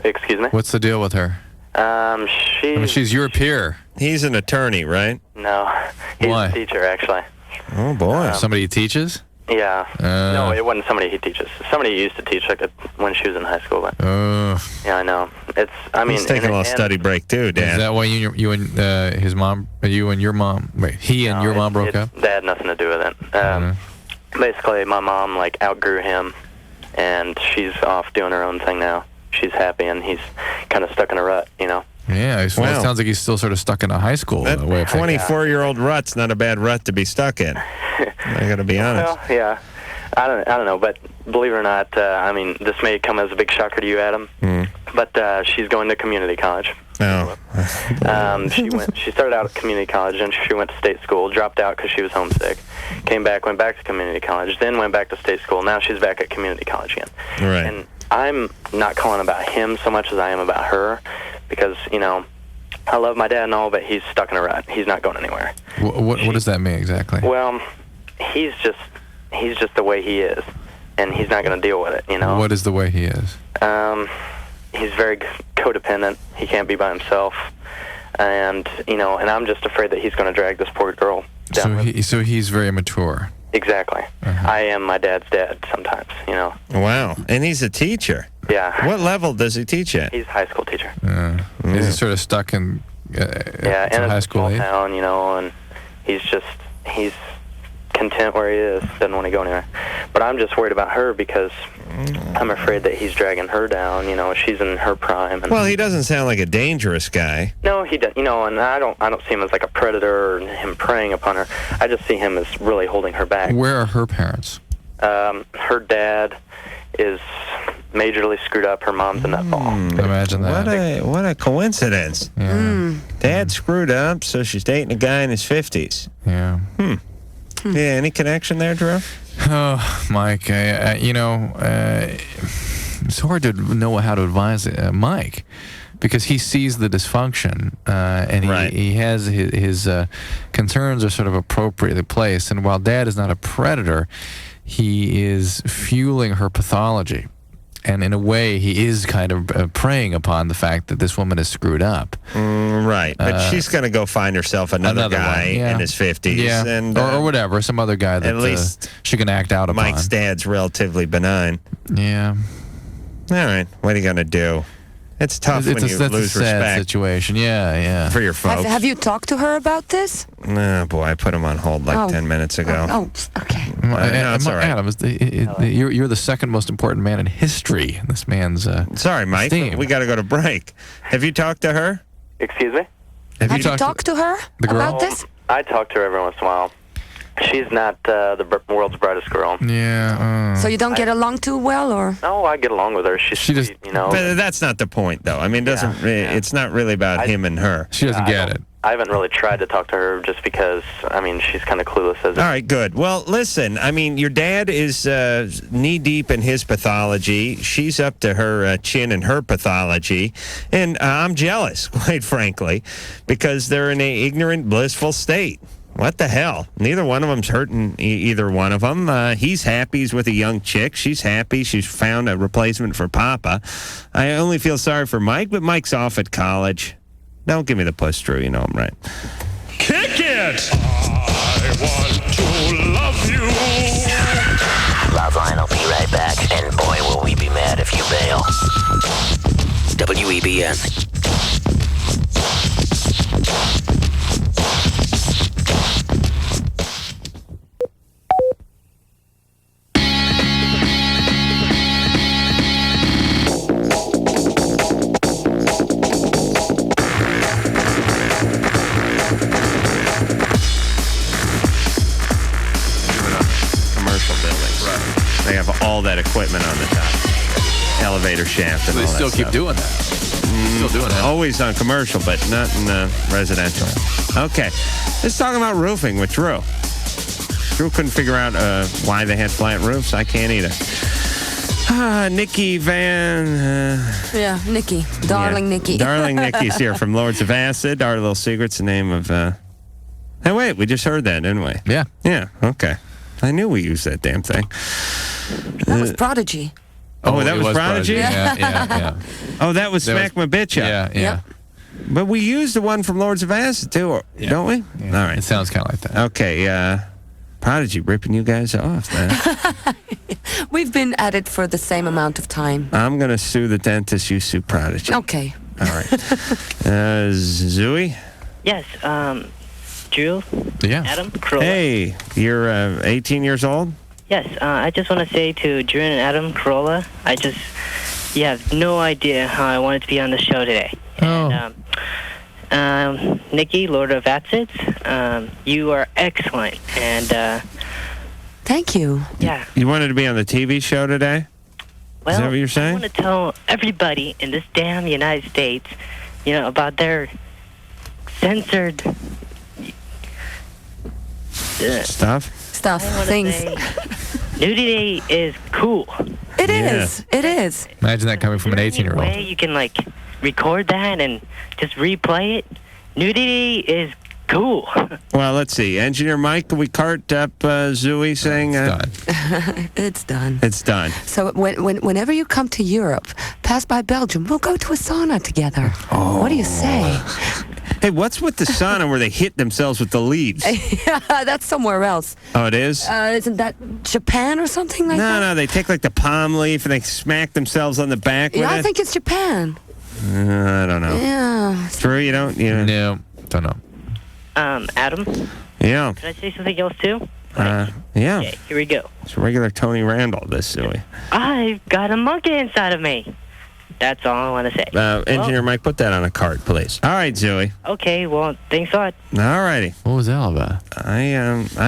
Excuse me? What's the deal with her? She's your peer. He's an attorney, right? No. He's a teacher, actually. Oh, boy. Somebody he teaches? Yeah. No, it wasn't somebody he teaches. Somebody he used to teach when she was in high school. But yeah, I know. He's taking a little study break too, Dad. Is that why you and his mom, you and your mom, he and your mom broke up? That had nothing to do with it. Basically, my mom outgrew him, and she's off doing her own thing now. She's happy, and he's kind of stuck in a rut, Yeah, it sounds like he's still sort of stuck in a high school that way. 24-year-old rut's not a bad rut to be stuck in. I got to be honest. Well, yeah. I don't know, but believe it or not, this may come as a big shocker to you, Adam, but she's going to community college. No. She started out at community college, and she went to state school, dropped out because she was homesick, came back, went back to community college, then went back to state school. Now she's back at community college again. Right. And I'm not calling about him so much as I am about her, because, I love my dad and all, but he's stuck in a rut. He's not going anywhere. What does that mean exactly? Well, he's just the way he is, and he's not going to deal with it, What is the way he is? He's very codependent. He can't be by himself. and and I'm just afraid that he's going to drag this poor girl down. So he's very mature. Exactly. I am my dad's dad sometimes, Wow. And he's a teacher. Yeah. What level does he teach at? He's a high school teacher. Is he sort of stuck in Yeah, and high it's a school small age? town, and he's content where he is, doesn't want to go anywhere. But I'm just worried about her because I'm afraid that he's dragging her down, she's in her prime. And Well, he doesn't sound like a dangerous guy. no, he doesn't, and I don't see him as like a predator or him preying upon her. I just see him as really holding her back. Where are her parents? Her dad is majorly screwed up. Her mom's a nutball. Imagine that. What a coincidence. Yeah. Dad screwed up, so she's dating a guy in his 50s. Yeah. Yeah, any connection there, Drew? Oh, Mike, it's hard to know how to advise Mike because he sees the dysfunction and he has his concerns are sort of appropriately placed. And while Dad is not a predator, he is fueling her pathology. And in a way, he is kind of preying upon the fact that this woman is screwed up. Right, but she's going to go find herself another guy in his 50s. And, or whatever, some other guy that at least she can act out upon. Mike's dad's relatively benign. Yeah. All right, what are you going to do? It's tough when you that's lose a sad respect situation. Yeah. for your folks. Have you talked to her about this? Oh, boy, I put him on hold like 10 minutes ago. Okay. No, it's all right. Adam, you're the second most important man in history in this man's Sorry, Mike. esteem. We got to go to break. Have you talked to her? Excuse me? Have you talked to her the girl? about this? I talk to her every once in a while. She's not the world's brightest girl. Yeah. So you don't get along too well, or? No, I get along with her. She just, But that's not the point, though. I mean, it's not really about him and her. She doesn't get it. I haven't really tried to talk to her just because, she's kind of clueless as All right, good. Well, listen, your dad is knee-deep in his pathology. She's up to her chin in her pathology. And I'm jealous, quite frankly, because they're in an ignorant, blissful state. What the hell? Neither one of them's hurting either one of them. He's happy he's with a young chick. She's happy she's found a replacement for Papa. I only feel sorry for Mike, but Mike's off at college. Don't give me the puss, Drew. You know I'm right. Kick it! I want to love you. LoveLine will be right back, and boy, will we be mad if you bail. WEBN. They have all that equipment on the top. Elevator shaft and They all that still keep stuff. doing that. Still doing that. Always on commercial, but not in residential. Okay. Let's talk about roofing with Drew. Drew couldn't figure out why they had flat roofs. I can't either. Nikkie Van... Nikkie. Darling Nikkie. Darling Nikkie's here from Lords of Acid. Our little secret's the name of... Hey, wait, we just heard that, didn't we? Yeah. Yeah, okay. I knew we used that damn thing. That was Prodigy. Oh, that was Prodigy? Yeah. Oh, that was Smack My Bitch Up. Yeah. But we used the one from Lords of Acid, too, don't we? Yeah. All right. It sounds kind of like that. Okay, Prodigy ripping you guys off, man. We've been at it for the same amount of time. I'm going to sue the dentist, you sue Prodigy. Okay. All right. Zooey? Yes, Drew? Yeah. Adam? Carolla? Hey, you're 18 years old? Yes, I just want to say to Drew and Adam Carolla, you have no idea how I wanted to be on the show today. Oh. And, Nikkie, Lord of Acids, you are excellent, and, Thank you. Yeah. You wanted to be on the TV show today? Well, Is that what you're saying? I want to tell everybody in this damn United States, about their censored... Stuff? Things. Nudity is cool. It is. It is. Imagine that coming from an 18-year-old. Way you can record that and just replay it. Nudity is cool. Well, let's see. Engineer Mike, can we cart up Zooey saying... It's done. It's done. So whenever you come to Europe, pass by Belgium, we'll go to a sauna together. Oh. What do you say? Hey, what's with the sauna where they hit themselves with the leaves? Yeah, that's somewhere else. Oh, it is? Isn't that Japan or something like that? No, they take like the palm leaf and they smack themselves on the back with Yeah, it. I think it's Japan. I don't know. Yeah. True, you don't? No, don't know. Adam? Yeah. Can I say something else, too? Yeah. Okay, here we go. It's regular Tony Randall, this silly. I've got a monkey inside of me. That's all I want to say. Engineer Mike, put that on a card, please. All right, Zooey. Okay, well, thanks a lot. All righty. What was that all about? I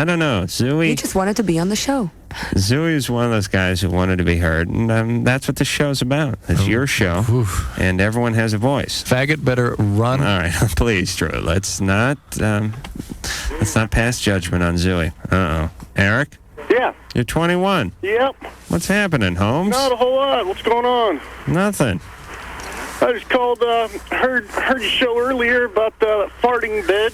don't know. Zooey. He just wanted to be on the show. Zooey is one of those guys who wanted to be heard, and that's what the show's about. It's your show, and everyone has a voice. Faggot better run. All right, please, Drew. Let's not pass judgment on Zooey. Uh-oh. Eric? Yeah. You're 21. Yep. What's happening, Holmes? Not a whole lot. What's going on? Nothing. I just called, heard your show earlier about the farting bed.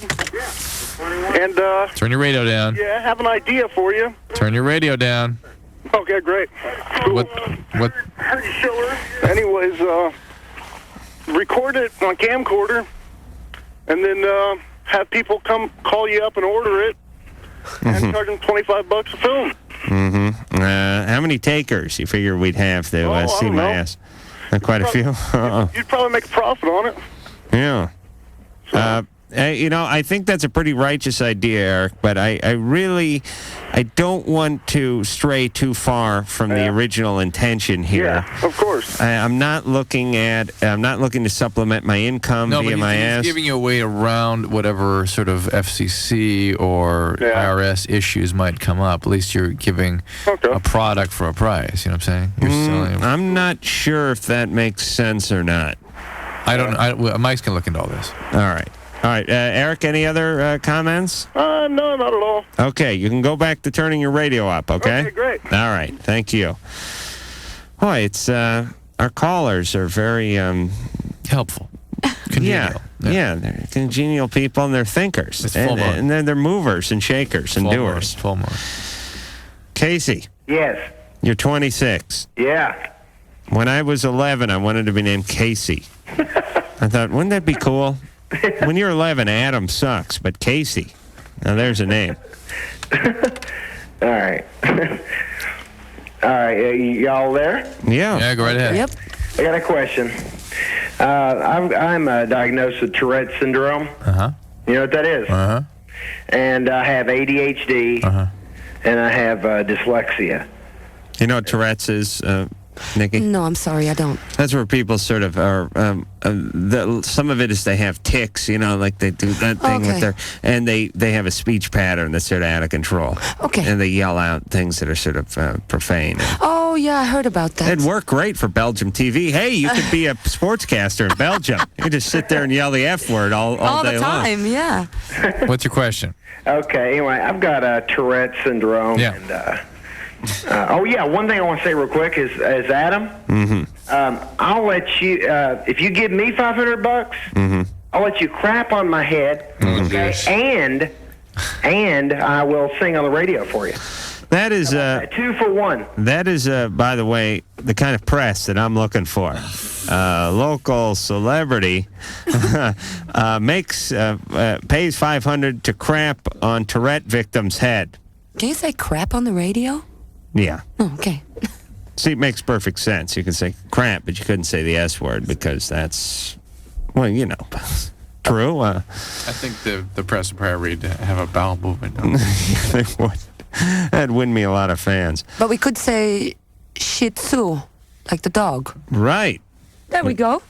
And, Turn your radio down. yeah, I have an idea for you. Turn your radio down. Okay, great. What? Heard your show earlier. Anyways, record it on camcorder, and then, have people come call you up and order it, and charge them $25 a film. Mm-hmm. How many takers you figure we'd have to see I don't my know. ass? Quite a few? Uh-oh. You'd probably make a profit on it. Yeah. I think that's a pretty righteous idea, Eric, but I don't want to stray too far from the original intention here. Yeah, of course. I'm not looking to supplement my income No, via but my he's ass. giving you a way around whatever sort of FCC or IRS issues might come up. At least you're giving a product for a price. You know what I'm saying? You're selling. I'm not sure if that makes sense or not. I don't. Mike's gonna look into all this. All right. Eric, any other comments? No, not at all. Okay, you can go back to turning your radio up, okay? Okay, great. All right, thank you. Boy, it's, our callers are very, helpful. Congenial. Yeah, they're congenial people and they're thinkers. It's full moon. And they're movers and shakers and doers. Full moon. Casey. Yes. You're 26. Yeah. When I was 11, I wanted to be named Casey. I thought, wouldn't that be cool? When you're 11, Adam sucks, but Casey, now there's a name. All right. All right, y'all there? Yeah. Yeah, go right ahead. Yep. I got a question. I'm diagnosed with Tourette syndrome. Uh-huh. You know what that is? Uh-huh. And I have ADHD, and I have dyslexia. You know what Tourette's is, Nikki? No, I'm sorry, I don't. That's where people sort of are. Some of it is they have tics, like they do that thing with their, and they have a speech pattern that's sort of out of control. Okay. And they yell out things that are sort of profane. Oh, yeah, I heard about that. It'd work great for Belgium TV. Hey, you could be a sportscaster in Belgium. You just sit there and yell the F word all day the time, long. yeah. What's your question? Okay, anyway, I've got Tourette syndrome. Yeah. And, one thing I want to say real quick is Adam. Mm-hmm. I'll let you if you give me $500. I'll let you crap on my head, okay? And I will sing on the radio for you. That is 2 for 1. That is, by the way, the kind of press that I'm looking for. Local celebrity pays $500 to crap on Tourette victim's head. Can you say crap on the radio? Yeah. Oh, okay. See, it makes perfect sense. You can say crap, but you couldn't say the S word because that's, true. I think the press would probably read to have a bowel movement. They would. That'd win me a lot of fans. But we could say Shih Tzu, like the dog. Right. There we go.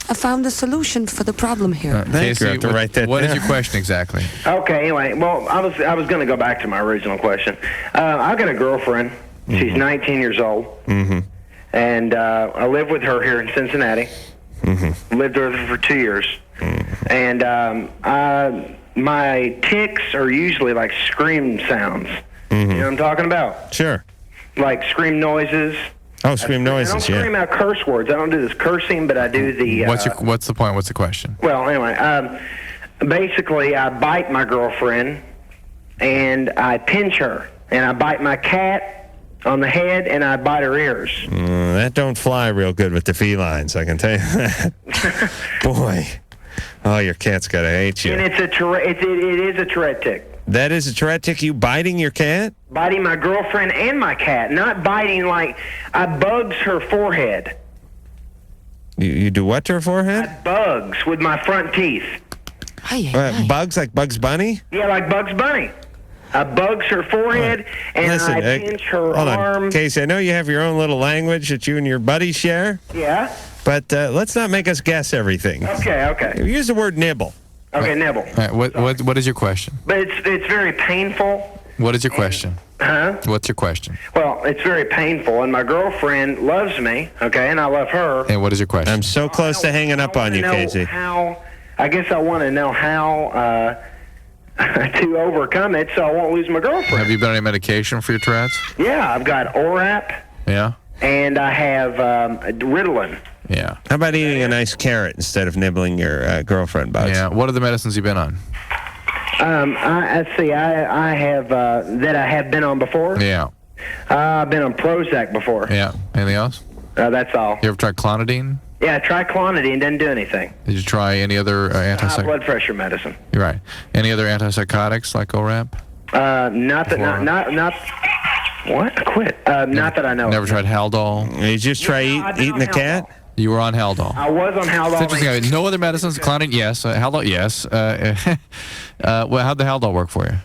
I found the solution for the problem here. Thank you. I have to write that What down. is your question exactly? Okay, anyway, well, I was going to go back to my original question. I've got a girlfriend. She's 19 years old. Mm-hmm. And I live with her here in Cincinnati. Mm-hmm. Lived with her for 2 years. Mm-hmm. And my tics are usually like scream sounds. Mm-hmm. You know what I'm talking about? Sure. Like scream noises. Oh, scream noises, I don't scream out curse words. I don't do this cursing, but I do the... What's the point? What's the question? Well, anyway, basically, I bite my girlfriend, and I pinch her, and I bite my cat on the head, and I bite her ears. That don't fly real good with the felines, I can tell you that. Boy. Oh, your cat's got to hate you. And it's a Tourette. It is a Tourette tick. That is a Tourette tick. You biting your cat? Biting my girlfriend and my cat. Not biting like I bugs her forehead. You do what to her forehead? I bugs with my front teeth. Bugs like Bugs Bunny? Yeah, like Bugs Bunny. I bugs her forehead and Listen, I pinch her hold arm. on. Casey, I know you have your own little language that you and your buddies share. Yeah. But let's not make us guess everything. Okay. Use the word nibble. Okay, nibble. All right, what is your question? But it's very painful. What is your question? Huh? What's your question? Well, it's very painful, and my girlfriend loves me, okay, and I love her. And what is your question? I'm so close to hanging up on you, Casey. I guess I want to know how to overcome it so I won't lose my girlfriend. Have you been on any medication for your Tourette's? Yeah, I've got ORAP, Yeah. and I have Ritalin. Yeah. How about eating a nice carrot instead of nibbling your girlfriend bugs? Yeah. What are the medicines you've been on? I have been on before. Yeah. I've been on Prozac before. Yeah. Anything else? That's all. You ever tried clonidine? Yeah, I tried Clonidine, didn't do anything. Did you try any other antipsychotics? Blood pressure medicine. You're right. Any other antipsychotics like ORAP? Not what? I quit. Not that I know. Never tried Haldol? You just try eating the cat? You were on Haldol. I was on Haldol. It's interesting. No other medicines? Clonidine? Yes. Haldol? Yes. Well, how'd the Haldol work for you?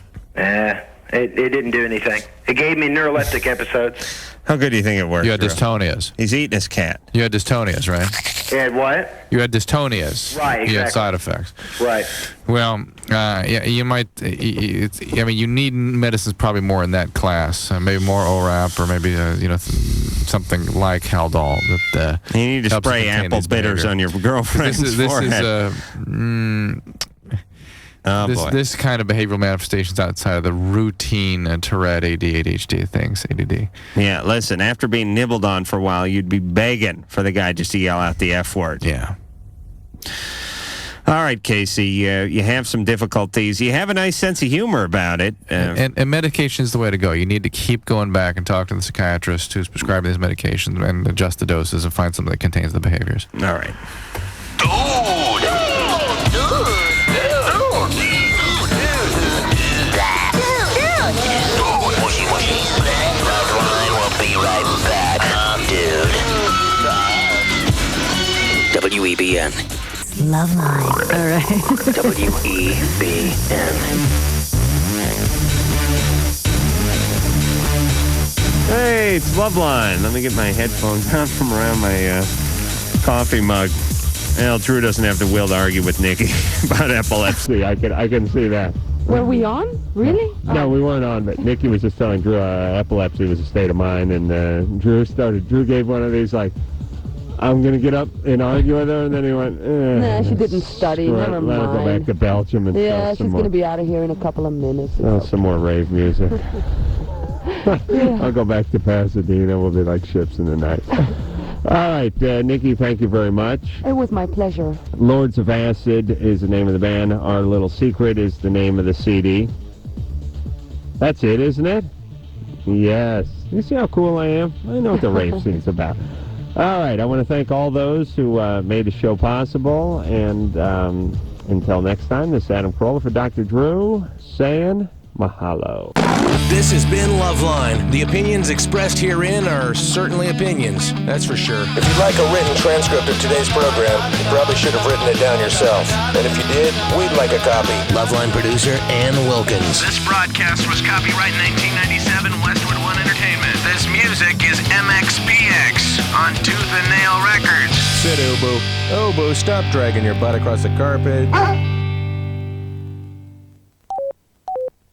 It didn't do anything. It gave me neuroleptic episodes. How good do you think it worked? You had dystonias. He's eating his cat. You had dystonias, right? You had what? You had dystonias. Right, You had exactly. side effects. Right. Well, yeah, you might. I mean, you need medicines probably more in that class. Maybe more ORAP or maybe something like Haldol. That you need to helps spray contain apple these bitters behavior. on your girlfriend's forehead. This kind of behavioral manifestations outside of the routine Tourette, ADHD things, ADD. Yeah, listen, after being nibbled on for a while, you'd be begging for the guy just to yell out the F word. Yeah. All right, Casey, you have some difficulties. You have a nice sense of humor about it. And medication is the way to go. You need to keep going back and talk to the psychiatrist who's prescribing these medications and adjust the doses and find something that contains the behaviors. All right. LoveLine will be right back, dude. WEBN. LoveLine. All right. WEBN. Hey, it's LoveLine. Let me get my headphones out from around my coffee mug. Well, Drew doesn't have the will to argue with Nikki about epilepsy. I can see that. Were we on? Really? No, we weren't on, but Nikki was just telling Drew epilepsy was a state of mind, and Drew gave one of these, like, I'm going to get up and argue with her, and then he went, Nah, she didn't study. Never let her go mind. back to Belgium and Yeah, sell she's some going to more, be out of here in a couple of minutes. some more rave music. I'll go back to Pasadena. We'll be like ships in the night. All right, Nikki, thank you very much. It was my pleasure. Lords of Acid is the name of the band. Our Little Secret is the name of the CD. That's it, isn't it? Yes. You see how cool I am? I know what the rave scene's about. All right, I want to thank all those who made the show possible. And until next time, this is Adam Carolla for Dr. Drew saying mahalo. This has been LoveLine. The opinions expressed herein are certainly opinions, that's for sure. If you'd like a written transcript of today's program, you probably should have written it down yourself. And if you did, we'd like a copy. LoveLine producer Ann Wilkins. This broadcast was copyright 1997 Westwood One Entertainment. This music is MXPX on Tooth and Nail Records. Sit, Obo. Obo, stop dragging your butt across the carpet.